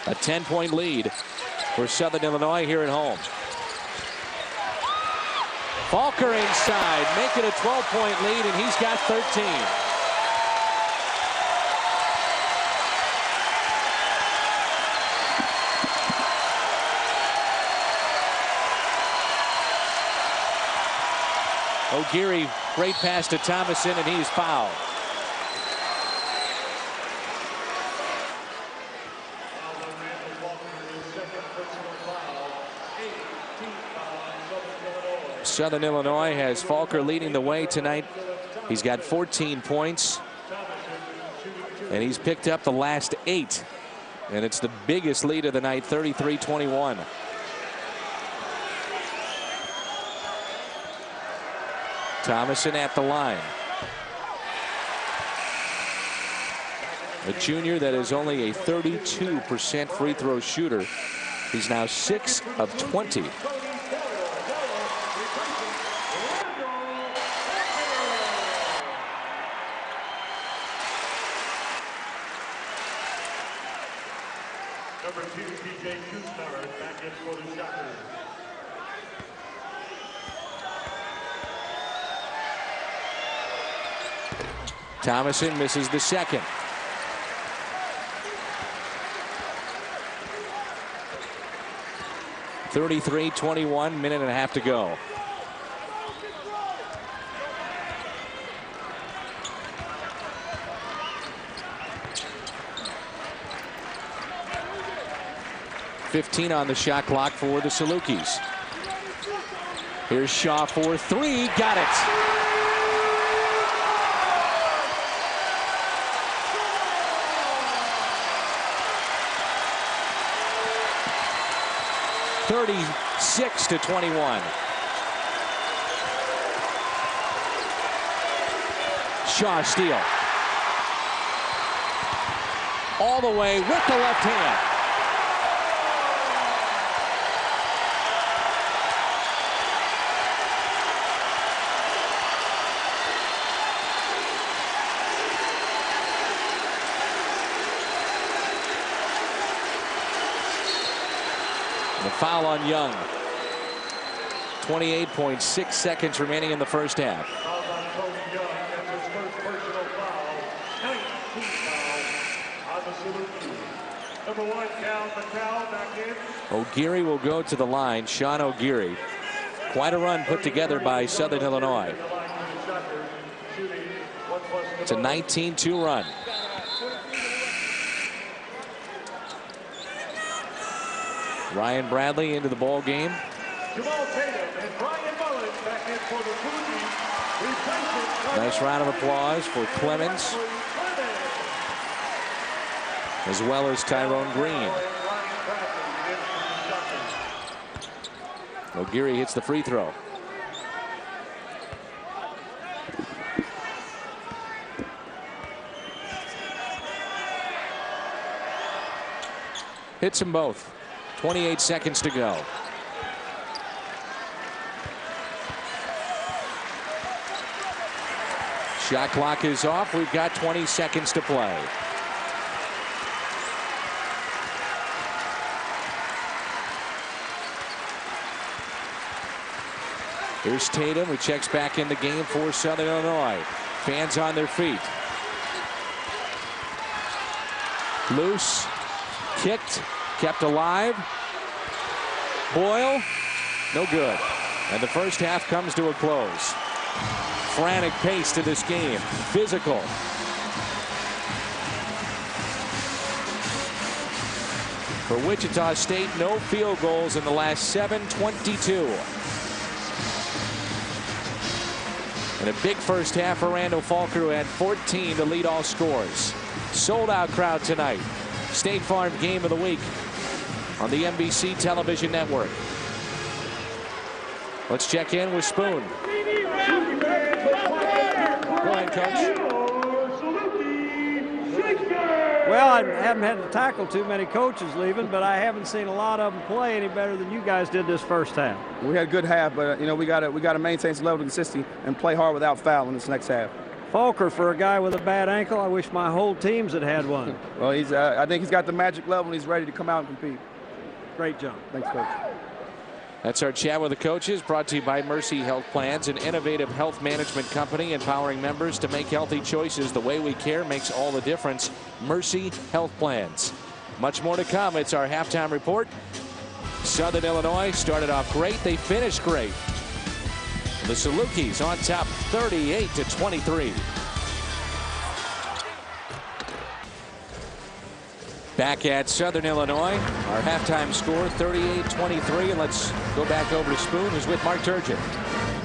A 10-point lead for Southern Illinois here at home. Falker inside, making a 12-point lead, and he's got 13. O'Geary, great pass to Thomason, and he's fouled. Southern Illinois has Falker leading the way tonight. He's got 14 points, and he's picked up the last 8. And it's the biggest lead of the night, 33-21. Thomason at the line. A junior that is only a 32% free throw shooter. He's now 6 of 20. Number 2, PJ Kusnauer, back in for the Shockers. Thomason misses the second. (33-21), minute and a half to go. (15 on the shot clock for the Salukis. Here's Shaw for 3. Got it. (36-21). Shaw steal. All the way with the left hand. The foul on Young. 28.6 seconds remaining in the first half. Foul on Tony Young. That's his first personal foul. 19 foul on the Salukis. Number 1, Cal McCall back in. O'Geary will go to the line. Sean O'Geary. Quite a run put together by Southern Illinois. It's a 19-2 run. Ryan Bradley into the ball game. Jamaal Tatum and Bryan Mullins back in for the Salukis. Nice round of applause for Clemmons, as well as Tyrone Green. O'Geary hits the free throw. Hits them both. 28 seconds to go. Shot clock is off. We've got 20 seconds to play. Here's Tatum, who checks back in the game for Southern Illinois. Fans on their feet. Loose, kicked, kept alive. Boyle, no good. And the first half comes to a close. Frantic pace to this game. Physical. For Wichita State, no field goals in the last 7, 22. And a big first half for Randal Falker, who had 14 to lead all scores. Sold out crowd tonight. State Farm Game of the Week on the NBC television network. Let's check in with Spoon. Go ahead, Coach. Well, I haven't had to tackle too many coaches leaving, but I haven't seen a lot of them play any better than you guys did this first half. We had a good half, but we got to maintain some level of consistency and play hard without fouling this next half. Falker, for a guy with a bad ankle, I wish my whole teams had had one. Well, I think he's got the magic level and he's ready to come out and compete. Great job. Thanks, Coach. That's our chat with the coaches, brought to you by Mercy Health Plans, an innovative health management company empowering members to make healthy choices. The way we care makes all the difference. Mercy Health Plans. Much more to come. It's our halftime report. Southern Illinois started off great. They finished great. The Salukis on top 38-23. Back at Southern Illinois, our halftime score 38-23, and let's go back over to Spoon, who's with Mark Turgeon.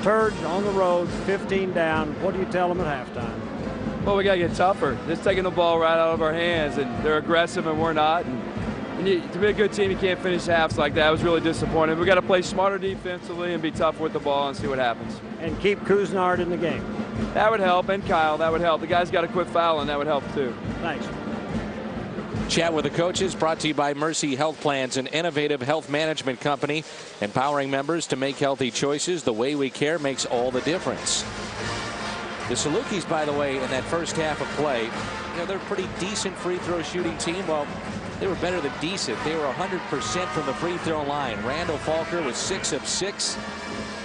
Turge on the road, 15 down. What do you tell them at halftime? Well, we got to get tougher. Just taking the ball right out of our hands, and they're aggressive and we're not. And to be a good team, you can't finish halves like that. It was really disappointing. We got to play smarter defensively and be tough with the ball and see what happens. And keep Kuznard in the game. That would help, and Kyle, that would help. The guys got to quit fouling. That would help too. Thanks. Chat with the coaches, brought to you by Mercy Health Plans, an innovative health management company empowering members to make healthy choices. The way we care makes all the difference. The Salukis, by the way, in that first half of play, they're a pretty decent free throw shooting team. Well, they were better than decent. They were 100% from the free throw line. Randal Falker was 6 of 6.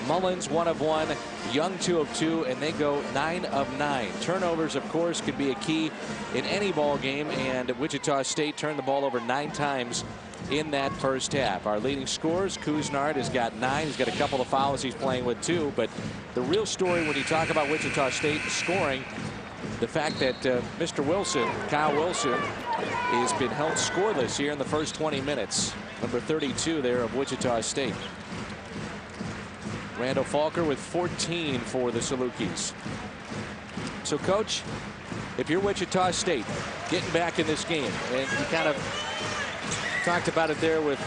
Mullins 1 of 1. Young 2 of 2, and they go 9 of 9. Turnovers, of course, could be a key in any ball game, and Wichita State turned the ball over 9 times in that first half. Our leading scorers, Kuznard has got 9. He's got a couple of fouls he's playing with too, but the real story when you talk about Wichita State scoring, the fact that Mr. Wilson, Kyle Wilson, has been held scoreless here in the first 20 minutes. Number 32 there of Wichita State. Randal Falker with 14 for the Salukis. So, Coach, if you're Wichita State getting back in this game, and you kind of talked about it there with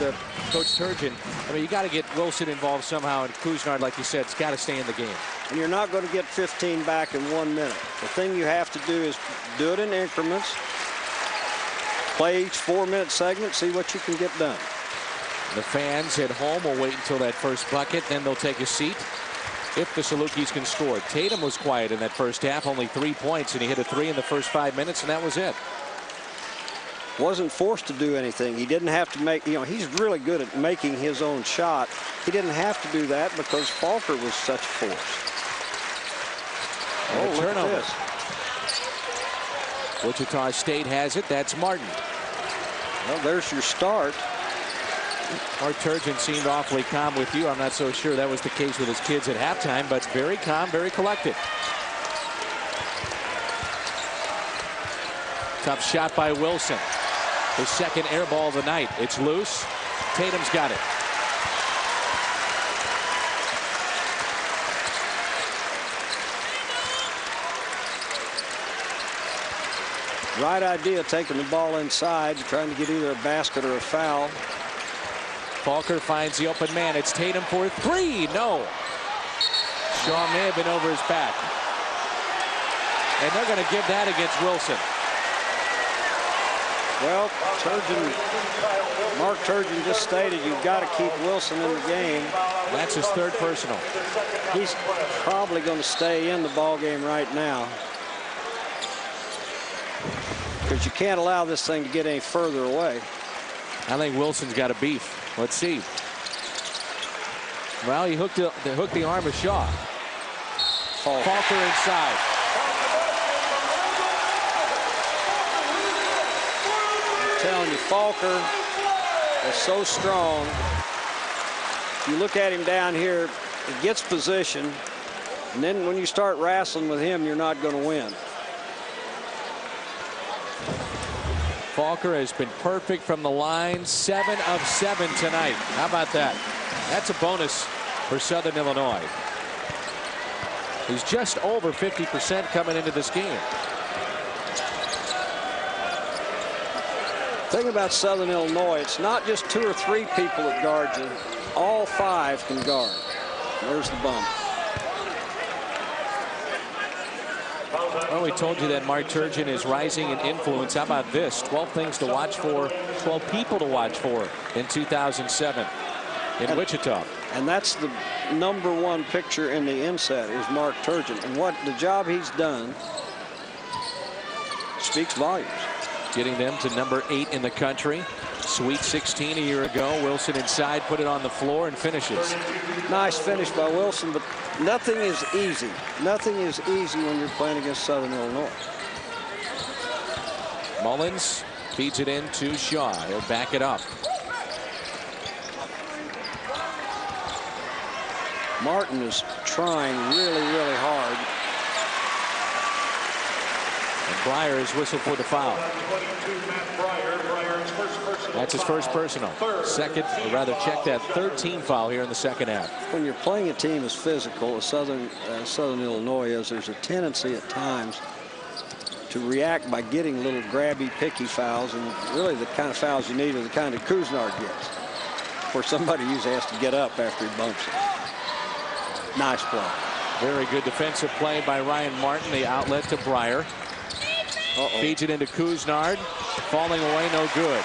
Coach Turgeon, I mean, you got to get Wilson involved somehow, and Kuznard, like you said, it's got to stay in the game. And you're not going to get 15 back in 1 minute. The thing you have to do is do it in increments. Play each 4-minute segment, see what you can get done. The fans at home will wait until that first bucket, then they'll take a seat if the Salukis can score. Tatum was quiet in that first half, only 3 points, and he hit a 3 in the first 5 minutes, and that was it. Wasn't forced to do anything. He didn't have to make, he's really good at making his own shot. He didn't have to do that because Falker was such a force. And a turnover. Wichita State has it. That's Martin. Well, there's your start. Mark Turgeon seemed awfully calm with you. I'm not so sure that was the case with his kids at halftime, but very calm, very collected. Tough shot by Wilson. His second air ball of the night. It's loose. Tatum's got it. Right idea, taking the ball inside, trying to get either a basket or a foul. Falker finds the open man. It's Tatum for 3. No. Shaw may have been over his back. And they're going to give that against Wilson. Well, Mark Turgeon just stated you've got to keep Wilson in the game. That's his 3rd personal. He's probably going to stay in the ball game right now, because you can't allow this thing to get any further away. I think Wilson's got a beef. Let's see. Well, he hooked the arm of Shaw. Falker inside. I'm telling you, Falker is so strong. You look at him down here, he gets position, and then when you start wrestling with him, you're not going to win. Falker has been perfect from the line. 7 of 7 tonight. How about that? That's a bonus for Southern Illinois. He's just over 50% coming into this game. The thing about Southern Illinois, it's not just 2 or 3 people that guard you. All 5 can guard. There's the bump. Well, we told you that Mark Turgeon is rising in influence. How about this? 12 things to watch for, 12 people to watch for in 2007 in Wichita. And that's the #1 picture in the inset is Mark Turgeon. And what the job he's done speaks volumes. Getting them to number 8 in the country. Sweet 16 a year ago. Wilson inside, put it on the floor, and finishes. Nice finish by Wilson, but nothing is easy. Nothing is easy when you're playing against Southern Illinois. Mullins feeds it in to Shaw. He'll back it up. Martin is trying really, really hard. And Breyer is whistled for the foul. That's his first personal. Second, or rather check that, 13 foul here in the second half. When you're playing a team as physical as Southern Illinois is, there's a tendency at times to react by getting little grabby, picky fouls, and really the kind of fouls you need are the kind that Kuznard gets, where somebody usually has to get up after he bumps it. Nice play. Very good defensive play by Ryan Martin. The outlet to Breyer. Feeds it into Kuznard. Falling away, no good.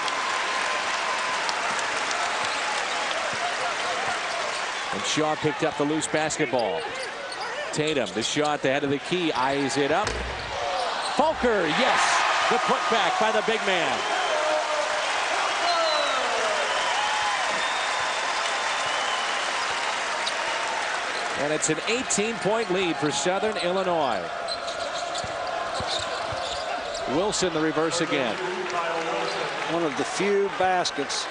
And Shaw picked up the loose basketball. Tatum, the shot, the head of the key, eyes it up. Falker, yes, the putback by the big man. And it's an 18-point lead for Southern Illinois. Wilson the reverse again. One of the few baskets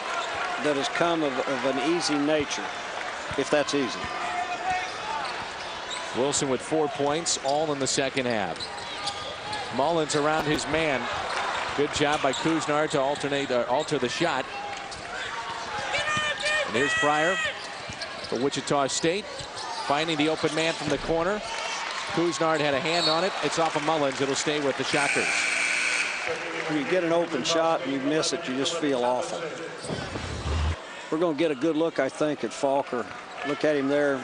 that has come of an easy nature, if that's easy. Wilson with 4 points, all in the second half. Mullins around his man. Good job by Kuznard to alter the shot. And here's Breyer for Wichita State, finding the open man from the corner. Kuznard had a hand on it. It's off of Mullins. It'll stay with the Shockers. When you get an open shot and you miss it, you just feel awful. We're going to get a good look, I think, at Falker. Look at him there.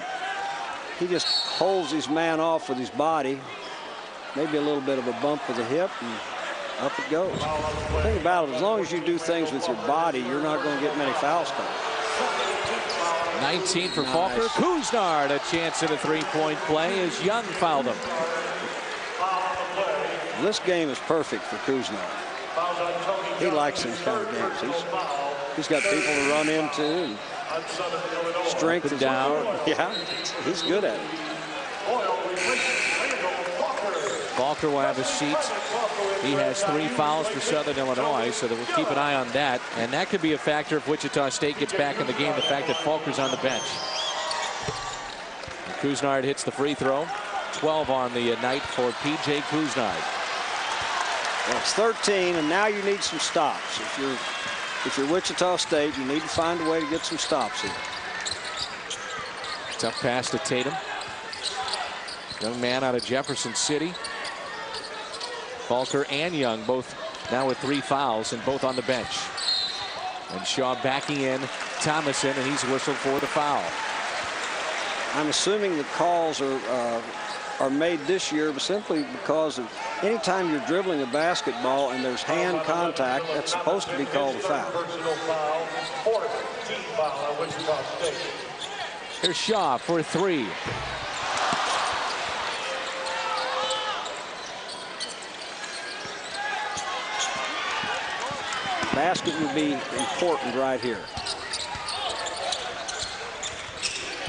He just holds his man off with his body. Maybe a little bit of a bump with the hip, and up it goes. The thing about it, as long as you do things with your body, you're not going to get many fouls coming. 19 for Falker. Kuznard, a chance at a three-point play as Young fouled him. This game is perfect for Kuznard. He likes these kind of games. He's got people to run into, and strength is down. Yeah, he's good at it. Falker will have a seat. He has 3 fouls for Southern Illinois, so we'll keep an eye on that. And that could be a factor if Wichita State gets back in the game, the fact that Falker's on the bench. And Kuznard hits the free throw. 12 on the night for P.J. Kuznard. Well, it's 13, and now you need some stops. If you're Wichita State, you need to find a way to get some stops here. Tough pass to Tatum. Young man out of Jefferson City. Falker and Young both now with 3 fouls and both on the bench. And Shaw backing in Thomason, and he's whistled for the foul. I'm assuming the calls are made this year simply because of anytime you're dribbling a basketball and there's hand contact, that's supposed to be called a foul. Here's Shaw for 3. Basket would be important right here.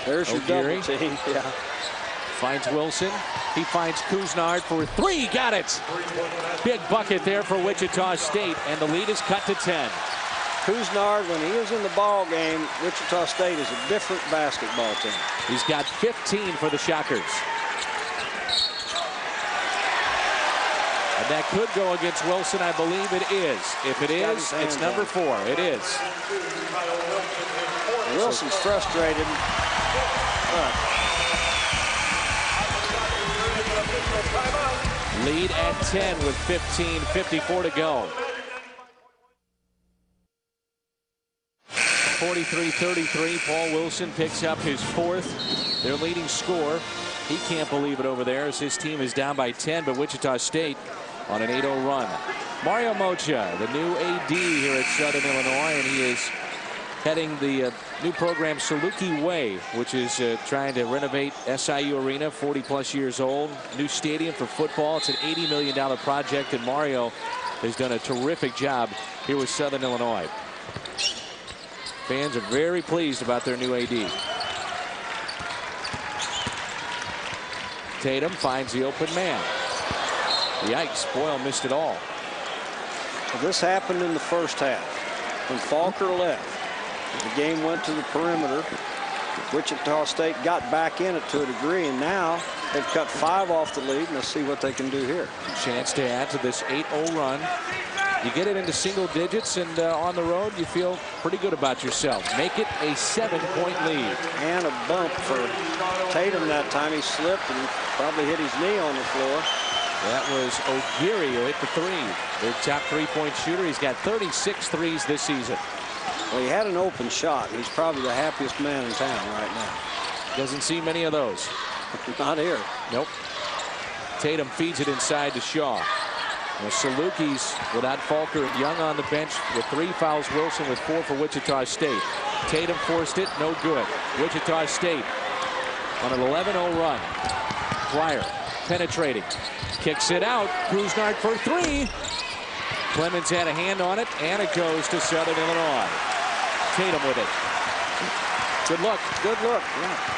There's your double team. Yeah. Finds Wilson. He finds Kuznard for 3. Got it. Big bucket there for Wichita State, and the lead is cut to 10. Kuznard, when he is in the ball game, Wichita State is a different basketball team. He's got 15 for the Shockers. And that could go against Wilson. I believe it is. If it is, it's number 4. It is. Wilson's frustrated. Lead at 10 with 15:54 to go. 43-33. Paul Wilson picks up his 4th. Their leading scorer. He can't believe it over there as his team is down by 10, but Wichita State on an 8-0 run. Mario Mocha, the new AD here at Southern Illinois, and he is heading the new program Salukis Way, which is trying to renovate SIU Arena, 40+ years old. New stadium for football. It's an $80 million project, and Mario has done a terrific job here with Southern Illinois. Fans are very pleased about their new AD. Tatum finds the open man. Yikes, Boyle missed it all. Well, this happened in the first half when Falker left. The game went to the perimeter. Wichita State got back in it to a degree, and now they've cut 5 off the lead, and let's see what they can do here. Chance to add to this 8-0 run. You get it into single digits, and on the road, you feel pretty good about yourself. Make it a 7-point lead. And a bump for Tatum that time. He slipped and probably hit his knee on the floor. That was O'Geary who hit the 3. Their top 3-point shooter. He's got 36 threes this season. Well, he had an open shot. He's probably the happiest man in town right now. Doesn't see many of those. Not here. Nope. Tatum feeds it inside to Shaw. Well, Salukis without Falker and Young on the bench with 3 fouls. Wilson with 4 for Wichita State. Tatum forced it, no good. Wichita State on an 11-0 run. Dwyer penetrating. Kicks it out. Kuznard for 3. Clemmons had a hand on it, and it goes to Southern Illinois. Tatum with it. Good look. Good look. Yeah.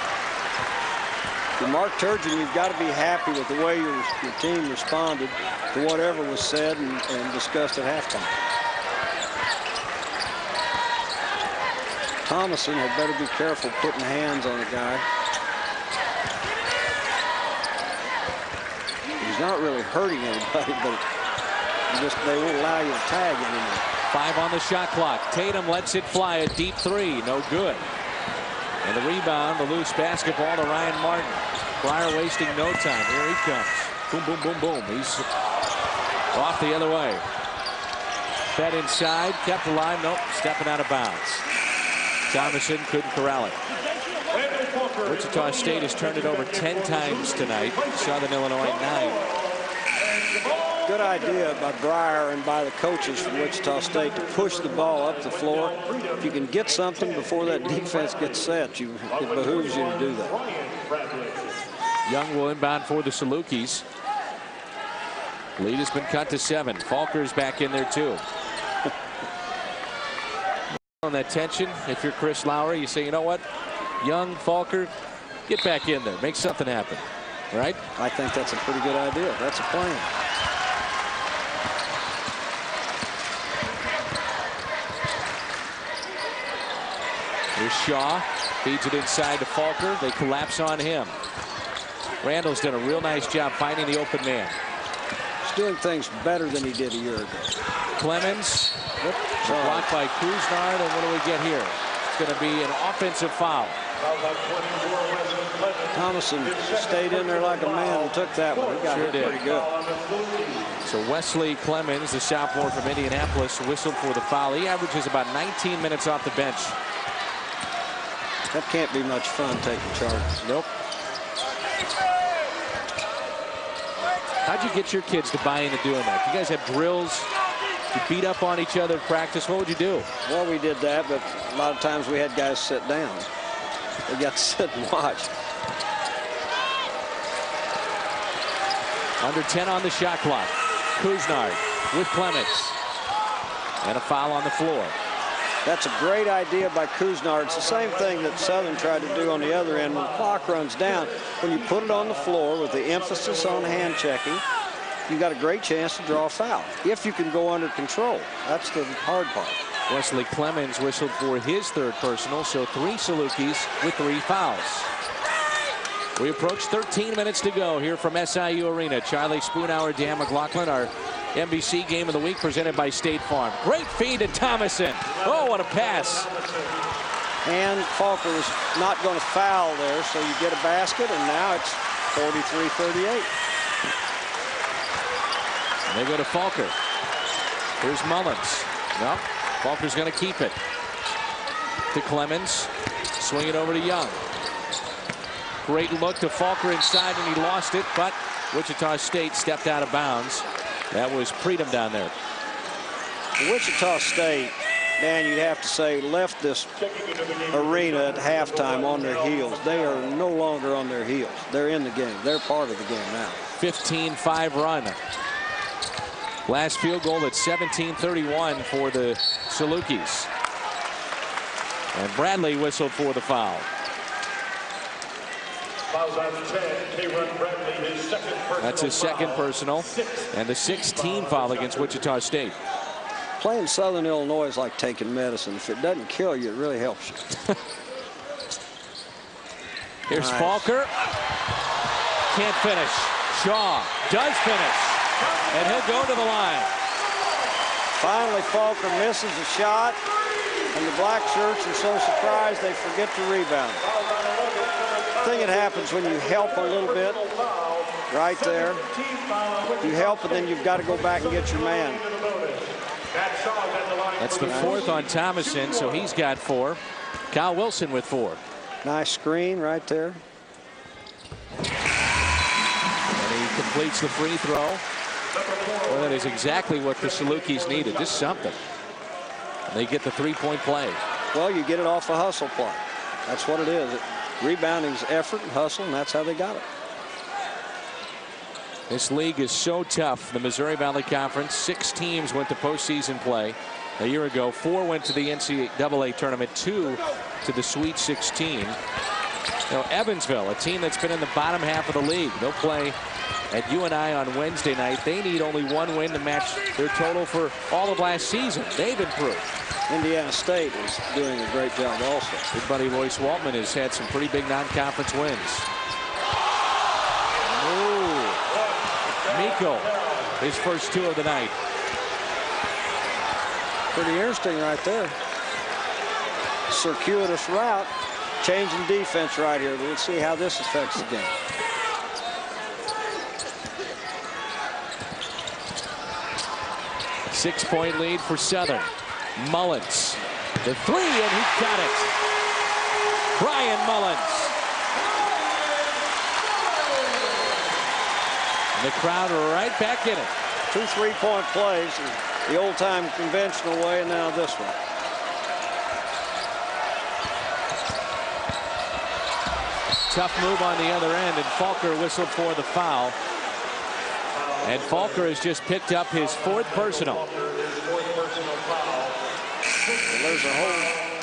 For Mark Turgeon, you've got to be happy with the way your team responded to whatever was said and discussed at halftime. Thomason had better be careful putting hands on the guy. He's not really hurting anybody, but they won't allow you to tag anymore. 5 on the shot clock. Tatum lets it fly. A deep 3. No good. And the rebound, the loose basketball to Ryan Martin. Breyer wasting no time. Here he comes. Boom, boom, boom, boom. He's off the other way. Fed inside. Kept alive. Nope. Stepping out of bounds. Thomason couldn't corral it. Wichita State has turned it over 10 times tonight. Southern Illinois 9. Good idea by Breyer and by the coaches from Wichita State to push the ball up the floor. If you can get something before that defense gets set, it behooves you to do that. Young will inbound for the Salukis. Lead has been cut to 7. Falker's back in there too. On that tension, if you're Chris Lowry, you say, you know what? Young, Falker, get back in there. Make something happen. Right? I think that's a pretty good idea. That's a plan. Here's Shaw. Feeds it inside to Falker. They collapse on him. Randal's done a real nice job finding the open man. He's doing things better than he did a year ago. Clemmons. Blocked by Kuznard. And what do we get here? It's going to be an offensive foul. Thomason stayed in there like a man and took that one. He got Sure it did. pretty good. So Wesley Clemmons, the sophomore from Indianapolis, whistled for the foul. He averages about 19 minutes off the bench. That can't be much fun taking charges. Nope. How'd you get your kids to buy into doing that? You guys have drills? You beat up on each other in practice? What would you do? Well, we did that, but a lot of times we had guys sit down. They got to sit and watch. Under 10 on the shot clock. Kuznard with Clemmons. And a foul on the floor. That's a great idea by Kuznard. It's the same thing that Southern tried to do on the other end. When the clock runs down, when you put it on the floor with the emphasis on hand checking, you got a great chance to draw a foul if you can go under control. That's the hard part. Wesley Clemmons whistled for his 3rd personal, so 3 Salukis with 3 fouls. We approach 13 minutes to go here from SIU Arena. Charlie Spoonhour, Dan McLaughlin, our NBC Game of the Week presented by State Farm. Great feed to Thomason. Oh, what a pass. And Falker was not going to foul there, so you get a basket, and now it's 43-38. They go to Falker. Here's Mullins. No, Falker's going to keep it. To Clemmons. Swing it over to Young. Great look to Falker inside, and he lost it, but Wichita State stepped out of bounds. That was Freedom down there. Wichita State, Dan, you'd have to say, left this arena at halftime on their heels. They are no longer on their heels. They're in the game. They're part of the game now. 15-5 run. Last field goal at 17:31 for the Salukis. And Bradley whistled for the foul. Fouls on 10. Bradley, his second personal. That's his second personal. And the 16th foul against Wichita State. Playing Southern Illinois is like taking medicine. If it doesn't kill you, it really helps you. Here's Falker. Can't finish. Shaw does finish. And he'll go to the line. Finally, Falker misses a shot. And the black shirts are so surprised they forget to rebound. I think it happens when you help a little bit. Right there. You help, and then you've got to go back and get your man. That's the fourth on Thomason, so he's got 4. Kyle Wilson with 4. Nice screen right there. And he completes the free throw. Well, that is exactly what the Salukis needed. Just something. And they get the 3-point play. Well, you get it off a hustle play. That's what it is. Rebounding's effort and hustle, and that's how they got it. This league is so tough. The Missouri Valley Conference, 6 teams went to postseason play a year ago. 4 went to the NCAA tournament, 2 to the Sweet 16. Now, Evansville, a team that's been in the bottom half of the league. They'll play at UNI on Wednesday night. They need only 1 win to match their total for all of last season. They've improved. Indiana State is doing a great job also. Good buddy Royce Waltman has had some pretty big non-conference wins. Ooh. Miko, his first 2 of the night. Pretty interesting right there. Circuitous route. Changing defense right here. Let's see how this affects the game. Six-point lead for Southern. Mullins, the 3, and he got it. Brian Mullins. And the crowd right back in it. 2 3-point plays, the old-time conventional way, and now this one. Tough move on the other end, and Falker whistled for the foul. And Falker has just picked up his 4th personal. There's a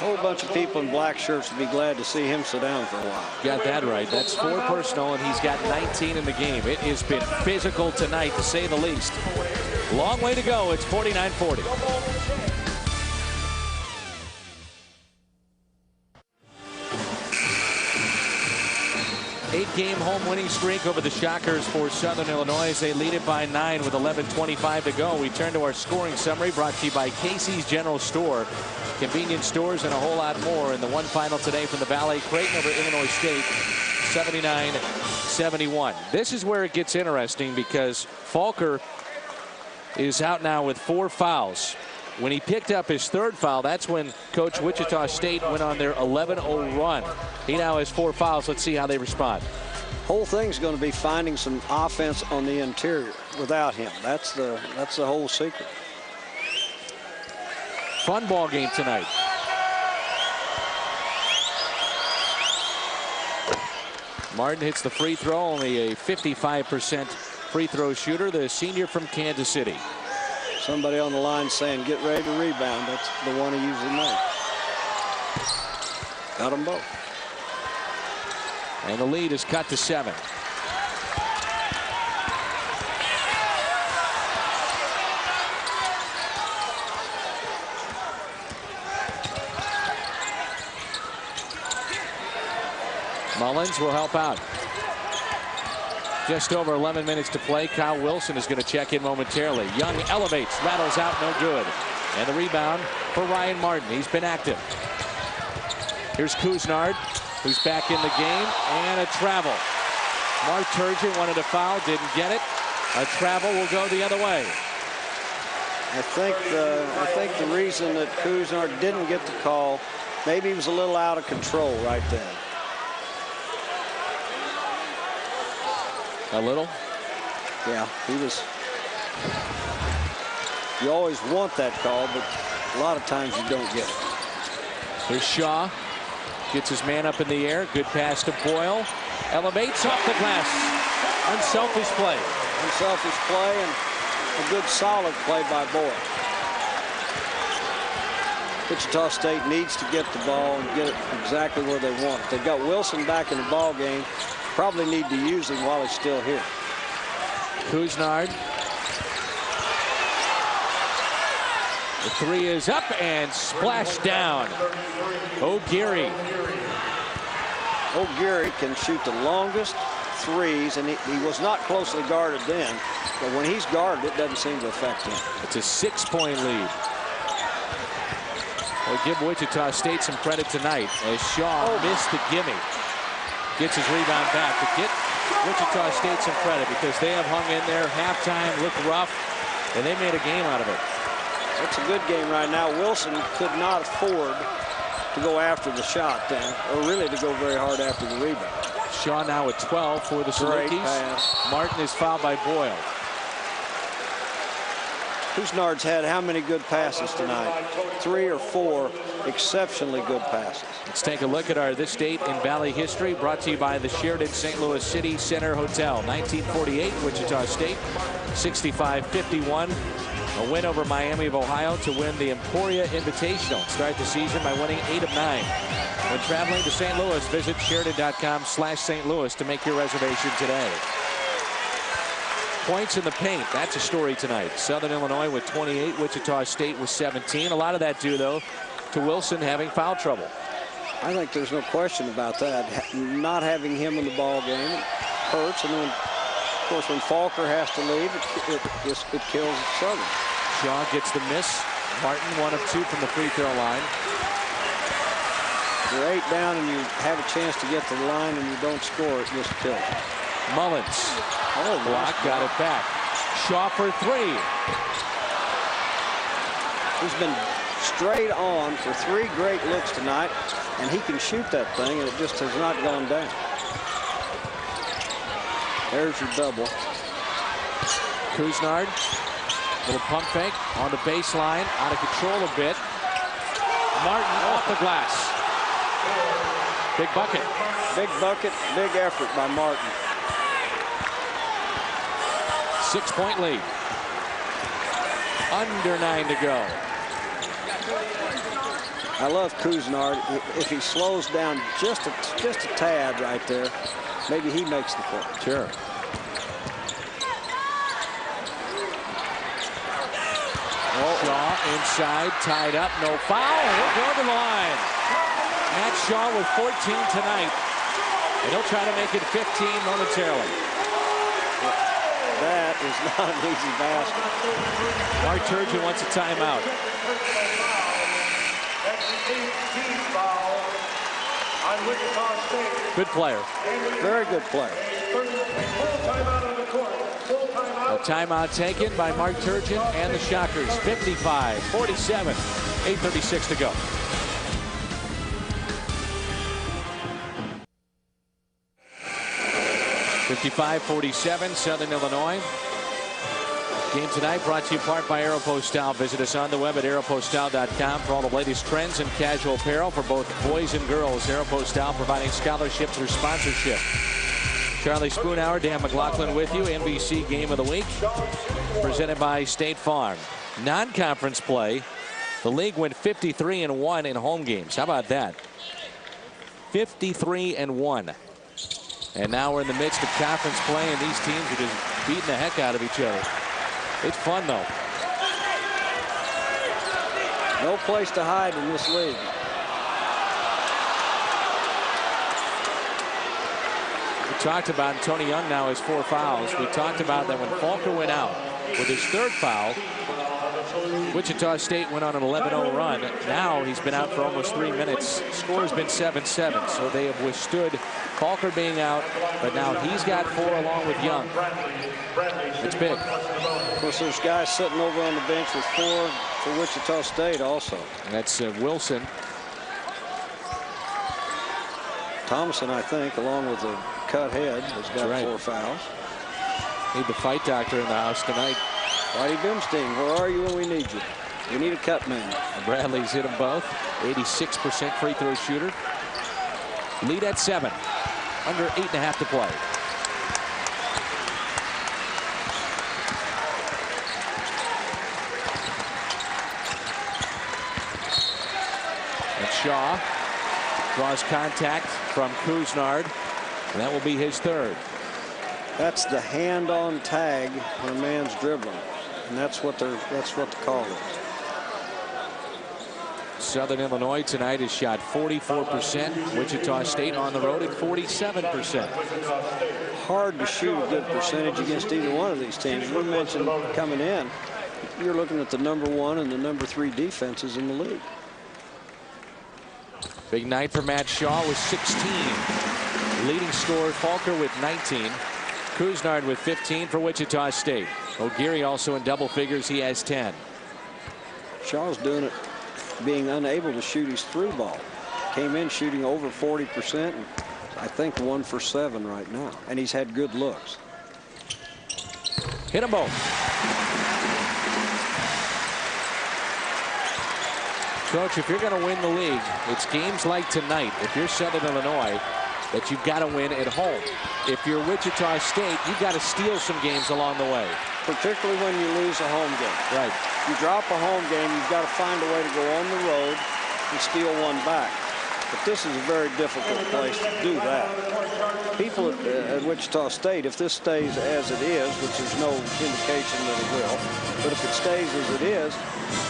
whole bunch of people in black shirts would be glad to see him sit down for a while. Got that right. That's 4 personal, and he's got 19 in the game. It has been physical tonight, to say the least. Long way to go. It's 49-40. Eight-game home winning streak over the Shockers for Southern Illinois. They lead it by 9 with 11:25 to go. We turn to our scoring summary, brought to you by Casey's General Store. Convenience stores and a whole lot more. In the one final today from the Valley, Creighton over Illinois State, 79-71. This is where it gets interesting because Falker is out now with 4 fouls. When he picked up his 3rd foul, that's when Coach Wichita State went on their 11-0 run. He now has 4 fouls. Let's see how they respond. Whole thing's going to be finding some offense on the interior without him. That's the whole secret. Fun ball game tonight. Martin hits the free throw, only a 55% free throw shooter, the senior from Kansas City. Somebody on the line saying, get ready to rebound. That's the one he usually makes. Got them both. And the lead is cut to 7. Mullins will help out. Just over 11 minutes to play. Kyle Wilson is going to check in momentarily. Young elevates, rattles out, no good. And the rebound for Ryan Martin. He's been active. Here's Kuznard, who's back in the game, and a travel. Mark Turgeon wanted a foul, didn't get it. A travel will go the other way. I think the reason that Kuznard didn't get the call, maybe he was a little out of control right then. A little? Yeah, he was. You always want that call, but a lot of times you don't get it. Here's Shaw. Gets his man up in the air. Good pass to Boyle. Elevates off the glass. Unselfish play. Unselfish play and a good solid play by Boyle. Wichita State needs to get the ball and get it exactly where they want it. They've got Wilson back in the ball game. Probably need to use him while he's still here. Couisnard. The three is up and splashed down. O'Geary. O'Geary can shoot the longest threes, and he was not closely guarded then. But when he's guarded, it doesn't seem to affect him. It's a 6-point lead. We'll give Wichita State some credit tonight as Shaw missed the gimme. Gets his rebound back. To get Wichita State some credit because they have hung in there. Halftime looked rough, and they made a game out of it. It's a good game right now. Wilson could not afford to go after the shot then, or really to go very hard after the rebound. Shaw now at 12 for the Salukis. Martin is fouled by Boyle. Couisnard's had how many good passes tonight? 3 or 4 exceptionally good passes. Let's take a look at our This Date in Valley history, brought to you by the Sheraton St. Louis City Center Hotel. 1948, Wichita State, 65-51. A win over Miami of Ohio to win the Emporia Invitational. Start the season by winning 8 of 9. When traveling to St. Louis, visit Sheraton.com/St. Louis to make your reservation today. Points in the paint. That's a story tonight. Southern Illinois with 28. Wichita State with 17. A lot of that due, though, to Wilson having foul trouble. I think there's no question about that. Not having him in the ball game hurts. And then, of course, when Falker has to leave, it kills Southern. Shaw gets the miss. Martin 1 of 2 from the free throw line. You're 8 down and you have a chance to get to the line and you don't score, it just kills. Mullins. Block, got it back. Shaw for 3. He's been straight on for 3 great looks tonight, and he can shoot that thing, and it just has not gone down. There's your double. Couisnard. Little pump fake on the baseline. Out of control a bit. Martin off the glass. Big bucket. Big bucket, big effort by Martin. 6-point lead. Under 9 to go. I love Couisnard. If he slows down just a tad right there, maybe he makes the play. Sure. Shaw inside, tied up, no foul. He'll go to the line. Matt Shaw with 14 tonight, and he'll try to make it 15 momentarily. That is not an easy basket. Mark Turgeon wants a timeout. Good player. Very good player. A timeout taken by Mark Turgeon and the Shockers. 55-47. 8:36 to go. (55-47) Southern Illinois. Game tonight brought to you in part by Aeropostale. Visit us on the web at aeropostale.com for all the latest trends in casual apparel for both boys and girls. Aeropostale providing scholarships through sponsorship. Charlie Spoonhour, Dan McLaughlin with you. NBC Game of the Week presented by State Farm. Non-conference play. The league went 53-1 in home games. How about that? 53-1. And now we're in the midst of conference play, and these teams are just beating the heck out of each other. It's fun, though. No place to hide in this league. We talked about Tony Young now has 4 fouls. We talked about that when Falker went out with his 3rd foul, Wichita State went on an 11-0 run. Now he's been out for almost 3 minutes. Score has been 7-7, so they have withstood Falker being out, but now he's got 4 along with Young. It's big. Of course, there's guys sitting over on the bench with 4 for Wichita State also. And that's Wilson. Thomason, I think, along with the cut head, has got 4 fouls. Need the fight doctor in the house tonight. Whitey Bimstein, where are you when we need you? We need a cut man. Bradley's hit them both. 86% free throw shooter. Lead at 7. Under 8.5 to play. And Shaw draws contact from Kuznard, and that will be his third. That's the hand-on tag when a man's dribbling, and that's what the call is. Southern Illinois tonight has shot 44%. Wichita State on the road at 47%. Hard to shoot a good percentage against either one of these teams. We mentioned coming in, you're looking at the #1 and the #3 defenses in the league. Big night for Matt Shaw with 16. Leading scorer Falker with 19. Kuznard with 15 for Wichita State. O'Geary also in double figures. He has 10. Shaw's doing it being unable to shoot his through ball. Came in shooting over 40%. And I think 1 for 7 right now. And he's had good looks. Hit them both. Coach, if you're going to win the league, it's games like tonight, if you're Southern Illinois, that you've got to win at home. If you're Wichita State, you've got to steal some games along the way. Particularly when you lose a home game. Right. You drop a home game, you've got to find a way to go on the road and steal one back. But this is a very difficult place to do that. People at Wichita State, if this stays as it is, which there's no indication that it will, but if it stays as it is,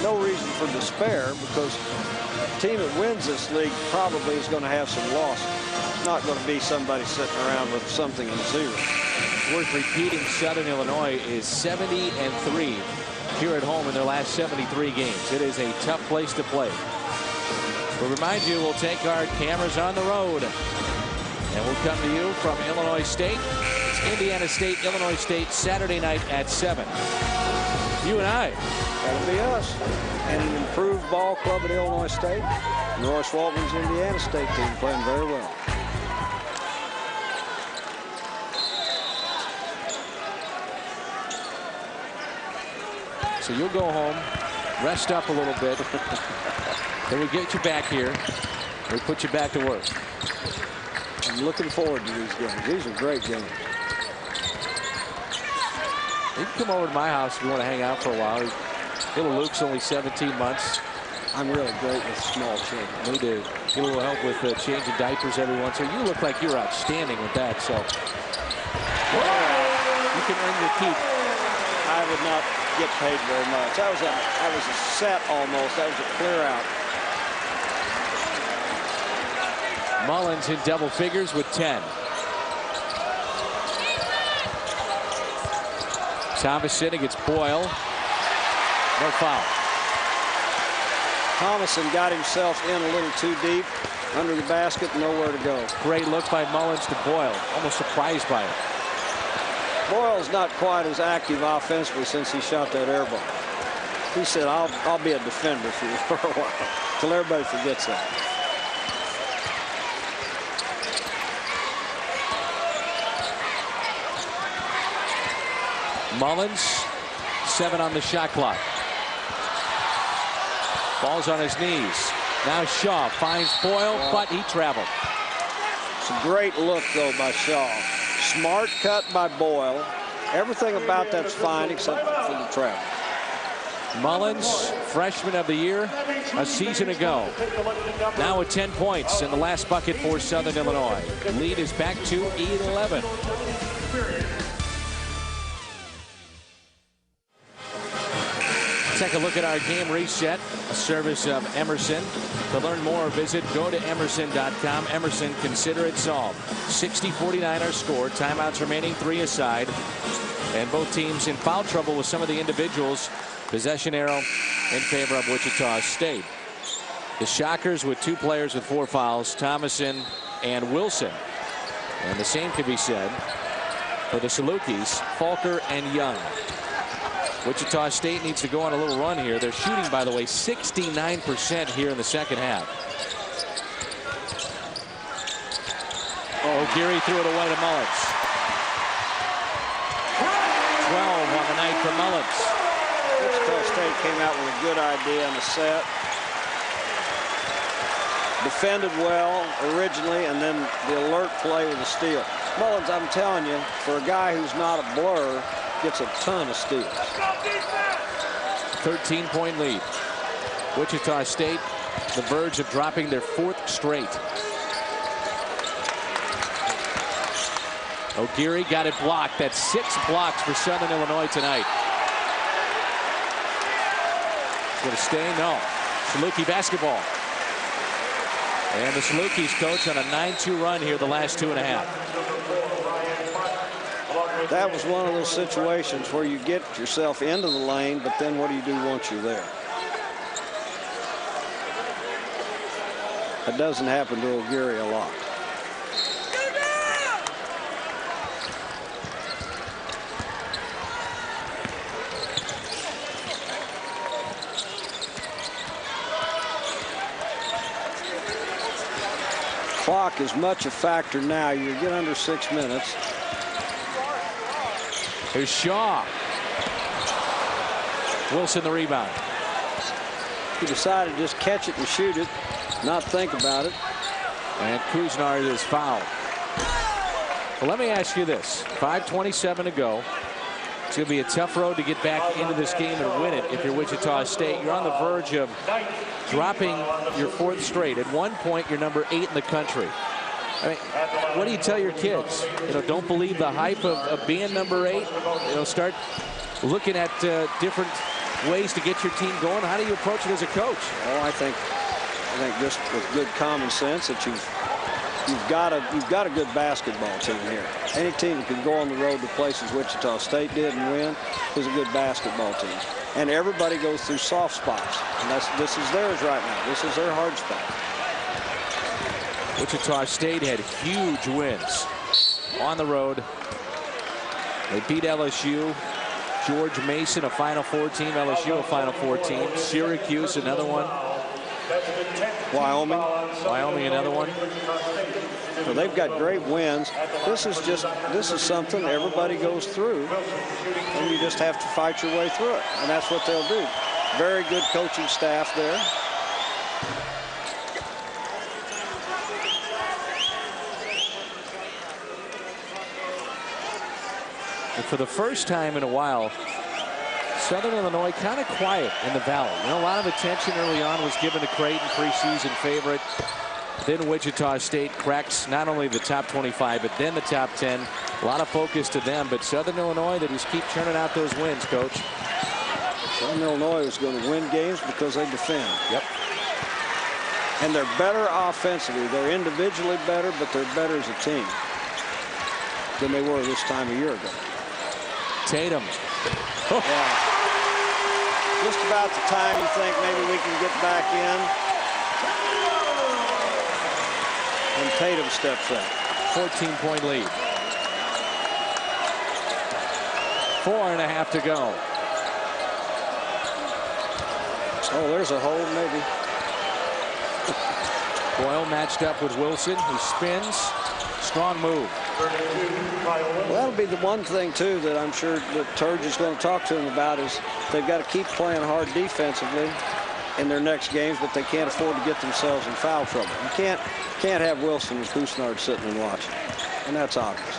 no reason for despair, because the team that wins this league probably is going to have some losses. It's not going to be somebody sitting around with something in zero. Worth repeating, Southern Illinois is 70-3 here at home in their last 73 games. It is a tough place to play. We'll remind you, we'll take our cameras on the road, and we'll come to you from Illinois State. It's Indiana State, Illinois State, Saturday night at 7. You and I. That'll be us. And an improved ball club at Illinois State. Norris Waltman's Indiana State team playing very well. So you'll go home, rest up a little bit. Then we get you back here. We put you back to work. I'm looking forward to these games. These are great games. You can come over to my house if you want to hang out for a while. Little Luke's only 17 months. I'm really great with small children. We do. Get a little help with changing diapers every once in a while. You look like you're outstanding with that, so. You can earn your keep. I would not get paid very much. That was a set almost. That was a clear out. Mullins in double figures with 10. Thomason against Boyle. No foul. Thomason got himself in a little too deep under the basket, nowhere to go. Great look by Mullins to Boyle. Almost surprised by it. Boyle's not quite as active offensively since he shot that air ball. He said, I'll be a defender for you for a while, till everybody forgets that. Mullins, 7 on the shot clock. Ball's on his knees. Now Shaw finds Boyle, but he traveled. It's a great look, though, by Shaw. Smart cut by Boyle. Everything about that's fine except for the travel. Mullins, freshman of the year a season ago. Now with 10 points in the last bucket for Southern Illinois. Lead is back to 11. Take a look at our game reset, a service of Emerson. To learn more, visit go to emerson.com. Emerson, consider it solved. 60-49 our score. Timeouts remaining, 3 aside. And both teams in foul trouble with some of the individuals. Possession arrow in favor of Wichita State. The Shockers with 2 players with 4 fouls, Thomason and Wilson. And the same can be said for the Salukis, Falker and Young. Wichita State needs to go on a little run here. They're shooting, by the way, 69% here in the second half. O'Geary threw it away to Mullins. tonight for Mullins. Wichita State came out with a good idea in the set. Defended well originally, and then the alert play with the steal. Mullins, I'm telling you, for a guy who's not a blur, gets a ton of steals. 13-point lead. Wichita State, the verge of dropping their 4th straight. O'Geary got it blocked. That's 6 blocks for Southern Illinois tonight. Going to stay? No. Salukis basketball. And the Salukis coach on a 9-2 run here the last 2.5. That was one of those situations where you get yourself into the lane, but then what do you do once you're there? That doesn't happen to O'Geary a lot. Clock is much a factor now. You get under 6 minutes. Here's Shaw. Wilson the rebound. He decided to just catch it and shoot it, not think about it. And Kuznard is fouled. Well, let me ask you this. 5:27 to go. It's going to be a tough road to get back into this game and win it if you're Wichita State. You're on the verge of dropping your 4th straight. At one point, you're number 8 in the country. I mean, what do you tell your kids? You know, don't believe the hype of being number 8. You know, start looking at different ways to get your team going. How do you approach it as a coach? Oh, I think just with good common sense that you've got a good basketball team here. Any team that can go on the road to places Wichita State did and win is a good basketball team. And everybody goes through soft spots, and this is theirs right now. This is their hard spot. Wichita State had huge wins on the road. They beat LSU. George Mason, a Final Four team. LSU, a Final Four team. Syracuse, another one. Wyoming, another one. So they've got great wins. This is something everybody goes through, and you just have to fight your way through it, and that's what they'll do. Very good coaching staff there. And for the first time in a while, Southern Illinois kind of quiet in the Valley. You know, a lot of attention early on was given to Creighton, preseason favorite. Then Wichita State cracks not only the top 25, but then the top 10. A lot of focus to them, but Southern Illinois, they just keep churning out those wins, Coach. Southern Illinois is going to win games because they defend. Yep. And they're better offensively. They're individually better, but they're better as a team than they were this time a year ago. Tatum. Yeah. Just about the time you think maybe we can get back in. And Tatum steps up. 14-point lead. 4.5 to go. Oh, there's a hold maybe. Boyle matched up with Wilson, who spins. Strong move. Well, that'll be the one thing, too, that I'm sure that Turge is going to talk to him about is they've got to keep playing hard defensively in their next games, but they can't afford to get themselves in foul trouble. You can't have Wilson and Kuznard sitting and watching, and that's obvious.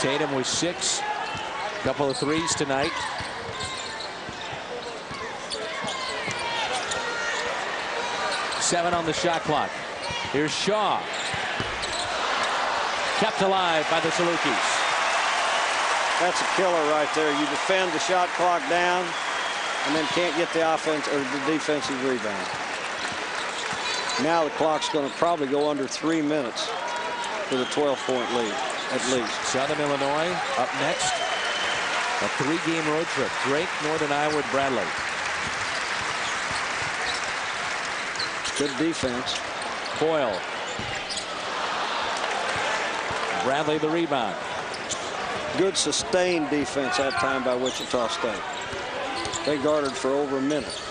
Tatum with 6. Couple of threes tonight. Seven on the shot clock. Here's Shaw. Kept alive by the Salukis. That's a killer right there. You defend the shot clock down and then can't get the offense or the defensive rebound. Now the clock's going to probably go under 3 minutes with a 12-point lead at least. Southern Illinois up next. A 3-game road trip. Drake, Northern Iowa, Bradley. Good defense. Boyle. Bradley the rebound. Good sustained defense that time by Wichita State. They guarded for over a minute.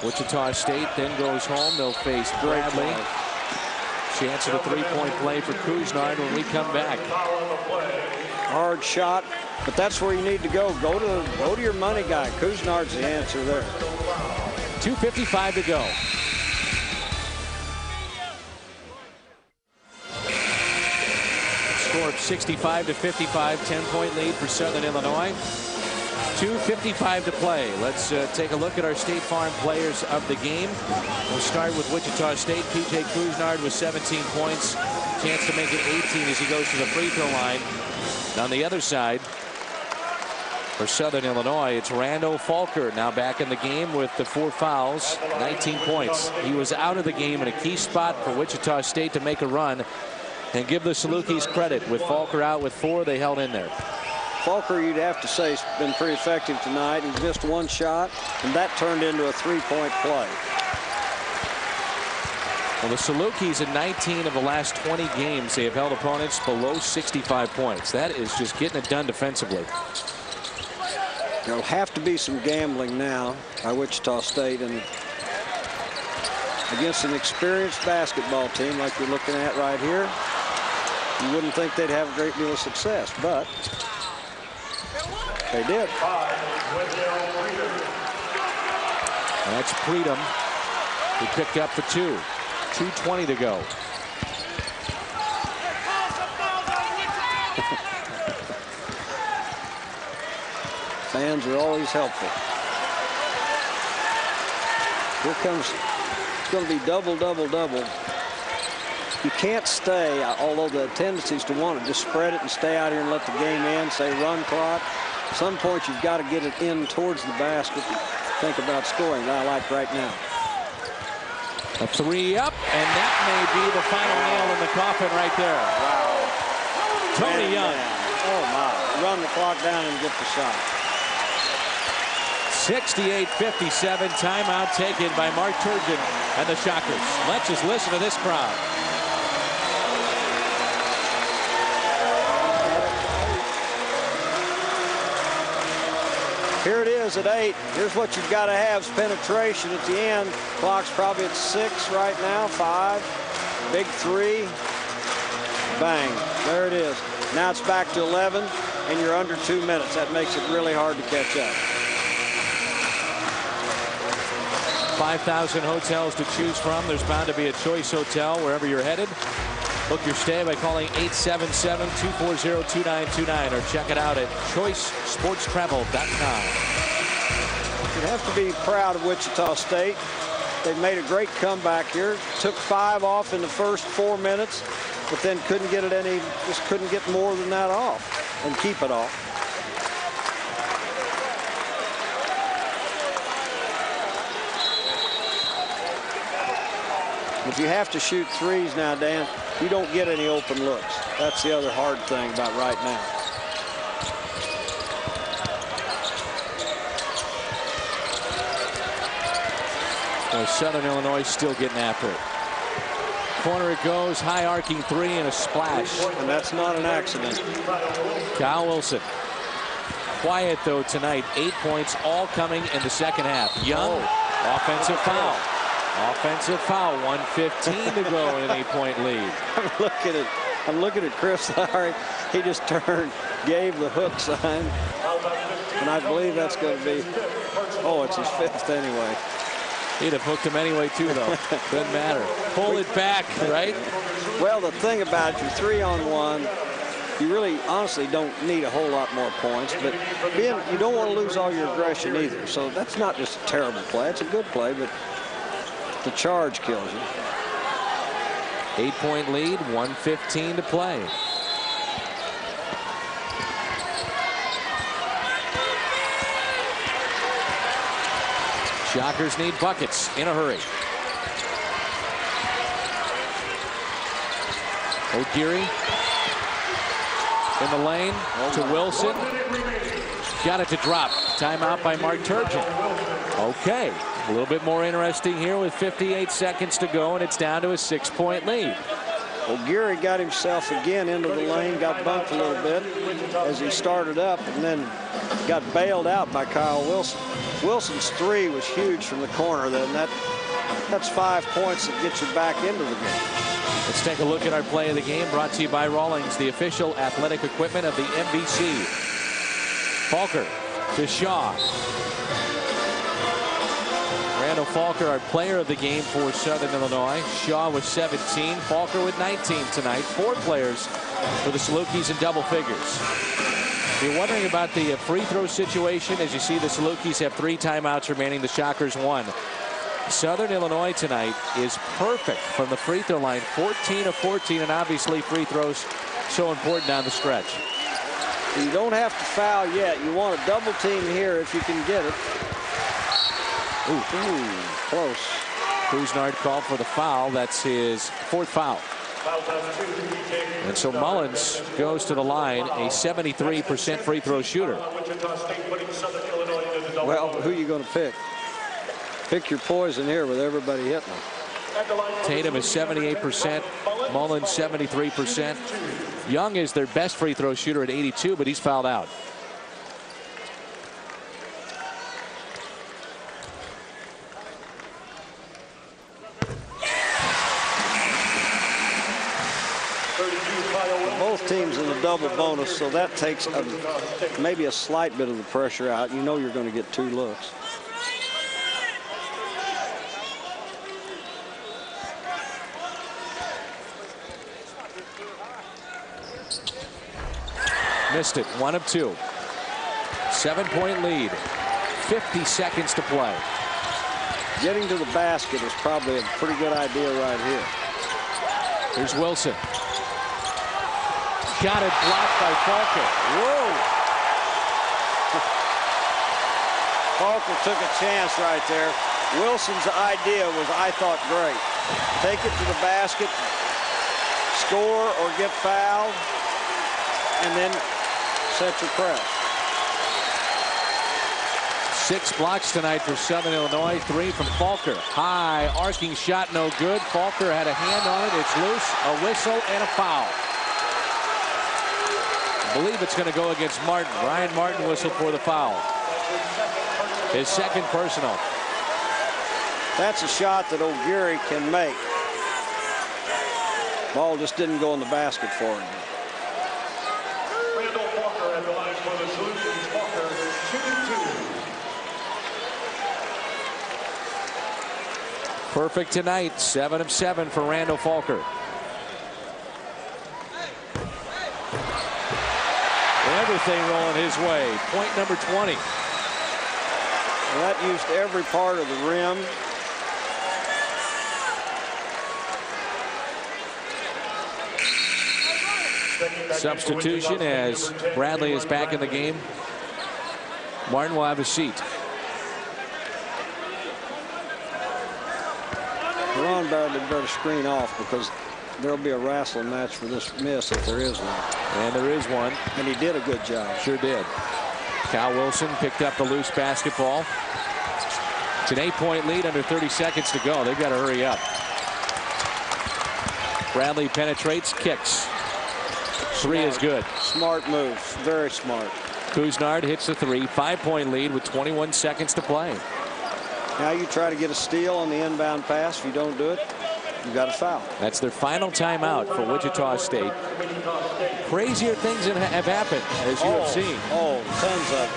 Wichita State then goes home. They'll face Bradley. Chance at a three-point play for Couisnard when we come back. Hard shot, but that's where you need to go. Go to your money guy. Couisnard's the answer there. 2:55 to go. Score of 65-55, 10-point lead for Southern Illinois. 2:55 to play. Let's take a look at our State Farm players of the game. We'll start with Wichita State. P.J. Couisnard with 17 points. Chance to make it 18 as he goes to the free throw line. And on the other side, for Southern Illinois, it's Randal Falker now back in the game with the 4 fouls, 19 points. He was out of the game in a key spot for Wichita State to make a run. And give the Salukis credit. With Falker out with 4, they held in there. Falker, you'd have to say, has been pretty effective tonight. He missed 1 shot, and that turned into a 3-point play. Well, the Salukis in 19 of the last 20 games, they have held opponents below 65 points. That is just getting it done defensively. There'll have to be some gambling now by Wichita State, and against an experienced basketball team like you're looking at right here, you wouldn't think they'd have a great deal of success, but they did. And that's Freedom, who picked up for 2. 2:20 to go. Fans are always helpful. Here comes, it's going to be double, double, double. You can't stay, although the tendency is to want to just spread it and stay out here and let the game end, say run clock. At some point, you've got to get it in towards the basket and think about scoring. I like right now. A 3 up, and that may be the final nail in the coffin right there. Wow. Tony Young. Oh, my. Run the clock down and get the shot. 68-57, timeout taken by Mark Turgeon and the Shockers. Let's just listen to this crowd. Here it is at 8. Here's what you've got to have is penetration at the end. Clock's probably at 6 right now. 5. Big 3. Bang. There it is. Now it's back to 11, and you're under 2 minutes. That makes it really hard to catch up. 5,000 hotels to choose from. There's bound to be a Choice Hotel wherever you're headed. Book your stay by calling 877-240-2929 or check it out at choicesportstravel.com. You have to be proud of Wichita State. They've made a great comeback here. Took 5 off in the first 4 minutes, but then couldn't get it just couldn't get more than that off and keep it off. If you have to shoot 3s now, Dan, you don't get any open looks. That's the other hard thing about right now. Well, Southern Illinois still getting after it. Corner it goes, high arcing 3 and a splash. And that's not an accident. Kyle Wilson. Quiet though tonight. 8 points, all coming in the second half. Young, offensive foul. Offensive foul, 1:15 to go in an 8-point lead. I'm looking at Chris Lowry. He just turned, gave the hook sign, and I believe that's going to be, oh, it's his 5th anyway. He'd have hooked him anyway too, though. Doesn't matter. Pull it back, right? Well, the thing about it, you're 3-on-1. You really, honestly, don't need a whole lot more points, but you don't want to lose all your aggression either. So that's not just a terrible play. It's a good play, but the charge kills you. 8-point lead, 1:15 to play. Shockers need buckets in a hurry. O'Geary in the lane to Wilson. Got it to drop. Timeout by Mark Turgeon. Okay. A little bit more interesting here with 58 seconds to go, and it's down to a 6-point lead. O'Geary got himself again into the lane, got bumped a little bit as he started up, and then got bailed out by Kyle Wilson. Wilson's three was huge from the corner. Then that's 5 points that get you back into the game. Let's take a look at our play of the game, brought to you by Rawlings, the official athletic equipment of the MVC. Falker to Shaw. Randal Falker, our player of the game for Southern Illinois. Shaw with 17, Falker with 19 tonight. 4 players for the Salukis in double figures. If you're wondering about the free throw situation, as you see, the Salukis have 3 timeouts remaining. The Shockers 1. Southern Illinois tonight is perfect from the free throw line, 14 of 14, and obviously free throws so important down the stretch. You don't have to foul yet. You want a double team here if you can get it. Ooh, close. Couisnard called for the foul. That's his 4th foul. And so Mullins goes to the line, a 73% free throw shooter. Well, who are you going to pick? Pick your poison here with everybody hitting them. Tatum is 78%, Mullins 73%. Young is their best free throw shooter at 82, but he's fouled out. Both teams in a double bonus, so that takes maybe a slight bit of the pressure out. You know you're going to get 2 looks. Missed it. 1 of 2. 7-point lead. 50 seconds to play. Getting to the basket is probably a pretty good idea right here. Here's Wilson. Got it blocked by Falker. Whoa! Falker took a chance right there. Wilson's idea was, I thought, great. Take it to the basket, score or get fouled, and then set your press. 6 blocks tonight for Southern Illinois. 3 from Falker. High arcing shot, no good. Falker had a hand on it. It's loose. A whistle and a foul. I believe it's going to go against Martin. Ryan Martin whistled for the foul. His 2nd personal. That's a shot that O'Geary can make. Ball just didn't go in the basket for him. Randal Falker at the line for the Salukis. Falker shooting 2. Perfect tonight. 7 of 7 for Randal Falker. Everything rolling his way. Point number 20. And that used every part of the rim. Substitution as Bradley is back in the game. Martin will have a seat. Ron Bradley better screen off because there'll be a wrestling match for this miss if there is one. And there is one. And he did a good job. Sure did. Kyle Wilson picked up the loose basketball. It's an 8-point lead under 30 seconds to go. They've got to hurry up. Bradley penetrates, kicks. 3 is good. Smart move. Very smart. Couisnard hits the 3. 5-point lead with 21 seconds to play. Now you try to get a steal on the inbound pass. If you don't do it, you got a foul. That's their final timeout for Wichita State. Crazier things have happened, as you have seen. Oh, tons of it.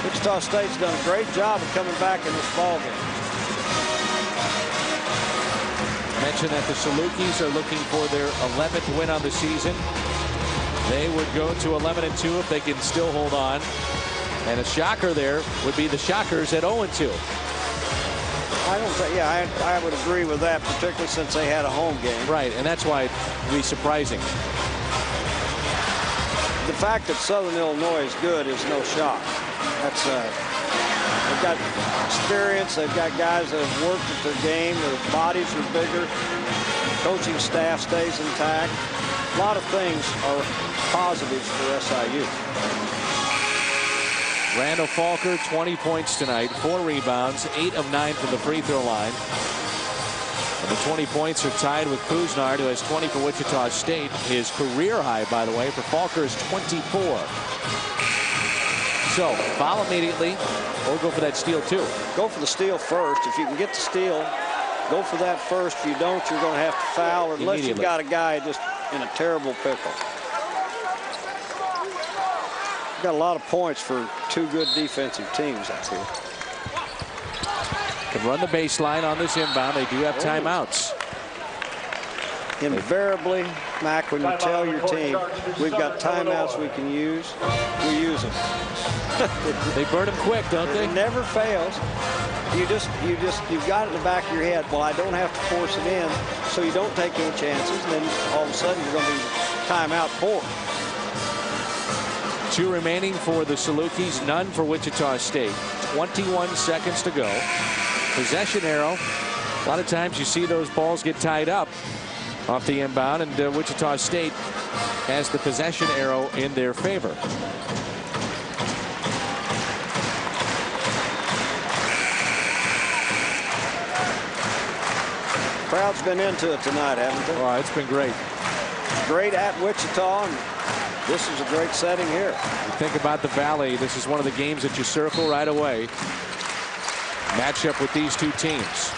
Wichita State's done a great job of coming back in this ballgame. Mentioned that the Salukis are looking for their 11th win on the season. They would go to 11-2 if they can still hold on. And a shocker there would be the Shockers at 0-2. I don't think, yeah, I would agree with that, particularly since they had a home game. Right, and that's why it'd be surprising. The fact that Southern Illinois is good is no shock. That's they've got experience. They've got guys that have worked at their game. Their bodies are bigger. Coaching staff stays intact. A lot of things are positives for SIU. Randal Falker, 20 points tonight, 4 rebounds, 8 of 9 from the free throw line. And the 20 points are tied with Kuznard, who has 20 for Wichita State. His career high, by the way, for Falker is 24. So, foul immediately, or go for that steal too. Go for the steal first. If you can get the steal, go for that first. If you don't, you're going to have to foul, unless you've got a guy just in a terrible pickle. Got a lot of points for two good defensive teams up here. Can run the baseline on this inbound. They do have timeouts. Invariably, Mac, when you tell your team we've got timeouts we can use, we use them. They burn them quick, don't they? It never fails. You've got it in the back of your head. Well, I don't have to force it in, so you don't take any chances. And then all of a sudden you're going to be timeout 4. 2 remaining for the Salukis, none for Wichita State. 21 seconds to go. Possession arrow. A lot of times you see those balls get tied up off the inbound, and Wichita State has the possession arrow in their favor. Crowd's been into it tonight, haven't they? Oh, it's been great. Great at Wichita, and this is a great setting here. You think about the Valley, this is one of the games that you circle right away. Matchup with these two teams.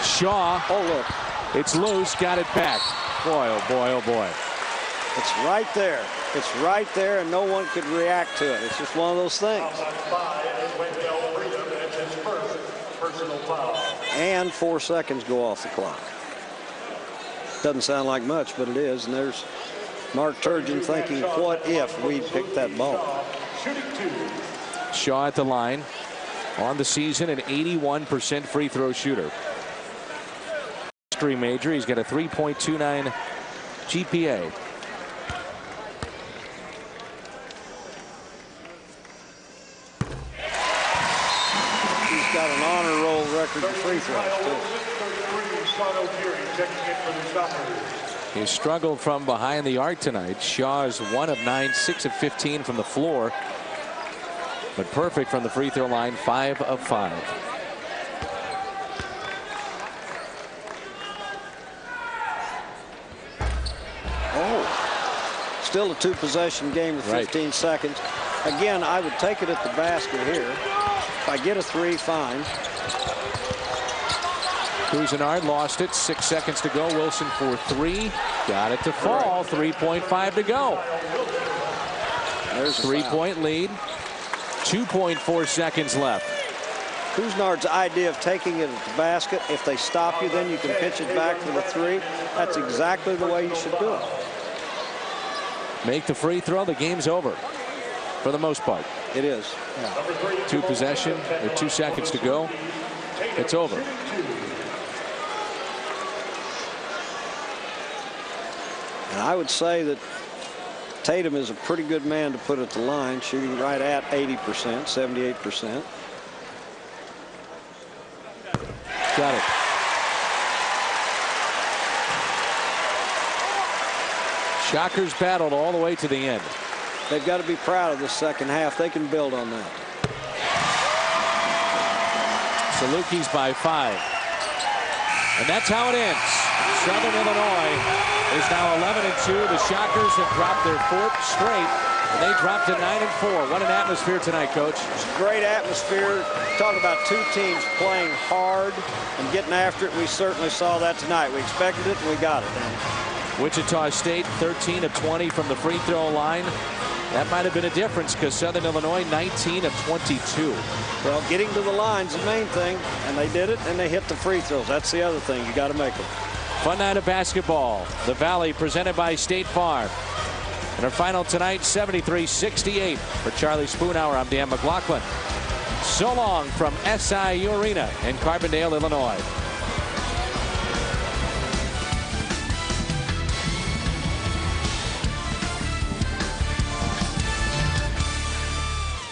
Shaw. Oh, look. It's loose. Got it back. Boy, oh boy, oh boy. It's right there. It's right there, and no one could react to it. It's just one of those things. And 4 seconds go off the clock. Doesn't sound like much, but it is. And there's Mark Turgeon thinking, what if we picked that ball? Shaw at the line. On the season, an 81% free throw shooter. History major. He's got a 3.29 GPA. He's got an honor roll record for free throws, too. He struggled from behind the arc tonight. Shaw is 1 of 9, 6 of 15 from the floor. But perfect from the free throw line, 5 of 5. Oh, still a 2-possession game with 15 seconds. Again, I would take it at the basket here. If I get a 3, fine. Kuznard lost it. 6 seconds to go. Wilson for 3. Got it to fall. 3.5 to go. There's a 3-point lead. 2.4 seconds left. Kuznard's idea of taking it at the basket, if they stop you, then you can pitch it back for the 3. That's exactly the way you should do it. Make the free throw. The game's over for the most part. It is. Yeah. 2 possession with 2 seconds to go. It's over. And I would say that Tatum is a pretty good man to put at the line, shooting right at 80%, 78%. Got it. Shockers battled all the way to the end. They've got to be proud of this second half. They can build on that. Salukis by 5. And that's how it ends. Southern Illinois is now 11-2. The Shockers have dropped their 4th straight, and they dropped to 9-4. What an atmosphere tonight, Coach. It's a great atmosphere. Talk about two teams playing hard and getting after it. We certainly saw that tonight. We expected it, and we got it. Wichita State 13 of 20 from the free throw line. That might have been a difference because Southern Illinois 19 of 22. Well, getting to the line's the main thing, and they did it, and they hit the free throws. That's the other thing. You got to make them. Fun night of basketball. The Valley presented by State Farm. And our final tonight, 73-68. For Charlie Spoonhour, I'm Dan McLaughlin. So long from SIU Arena in Carbondale, Illinois.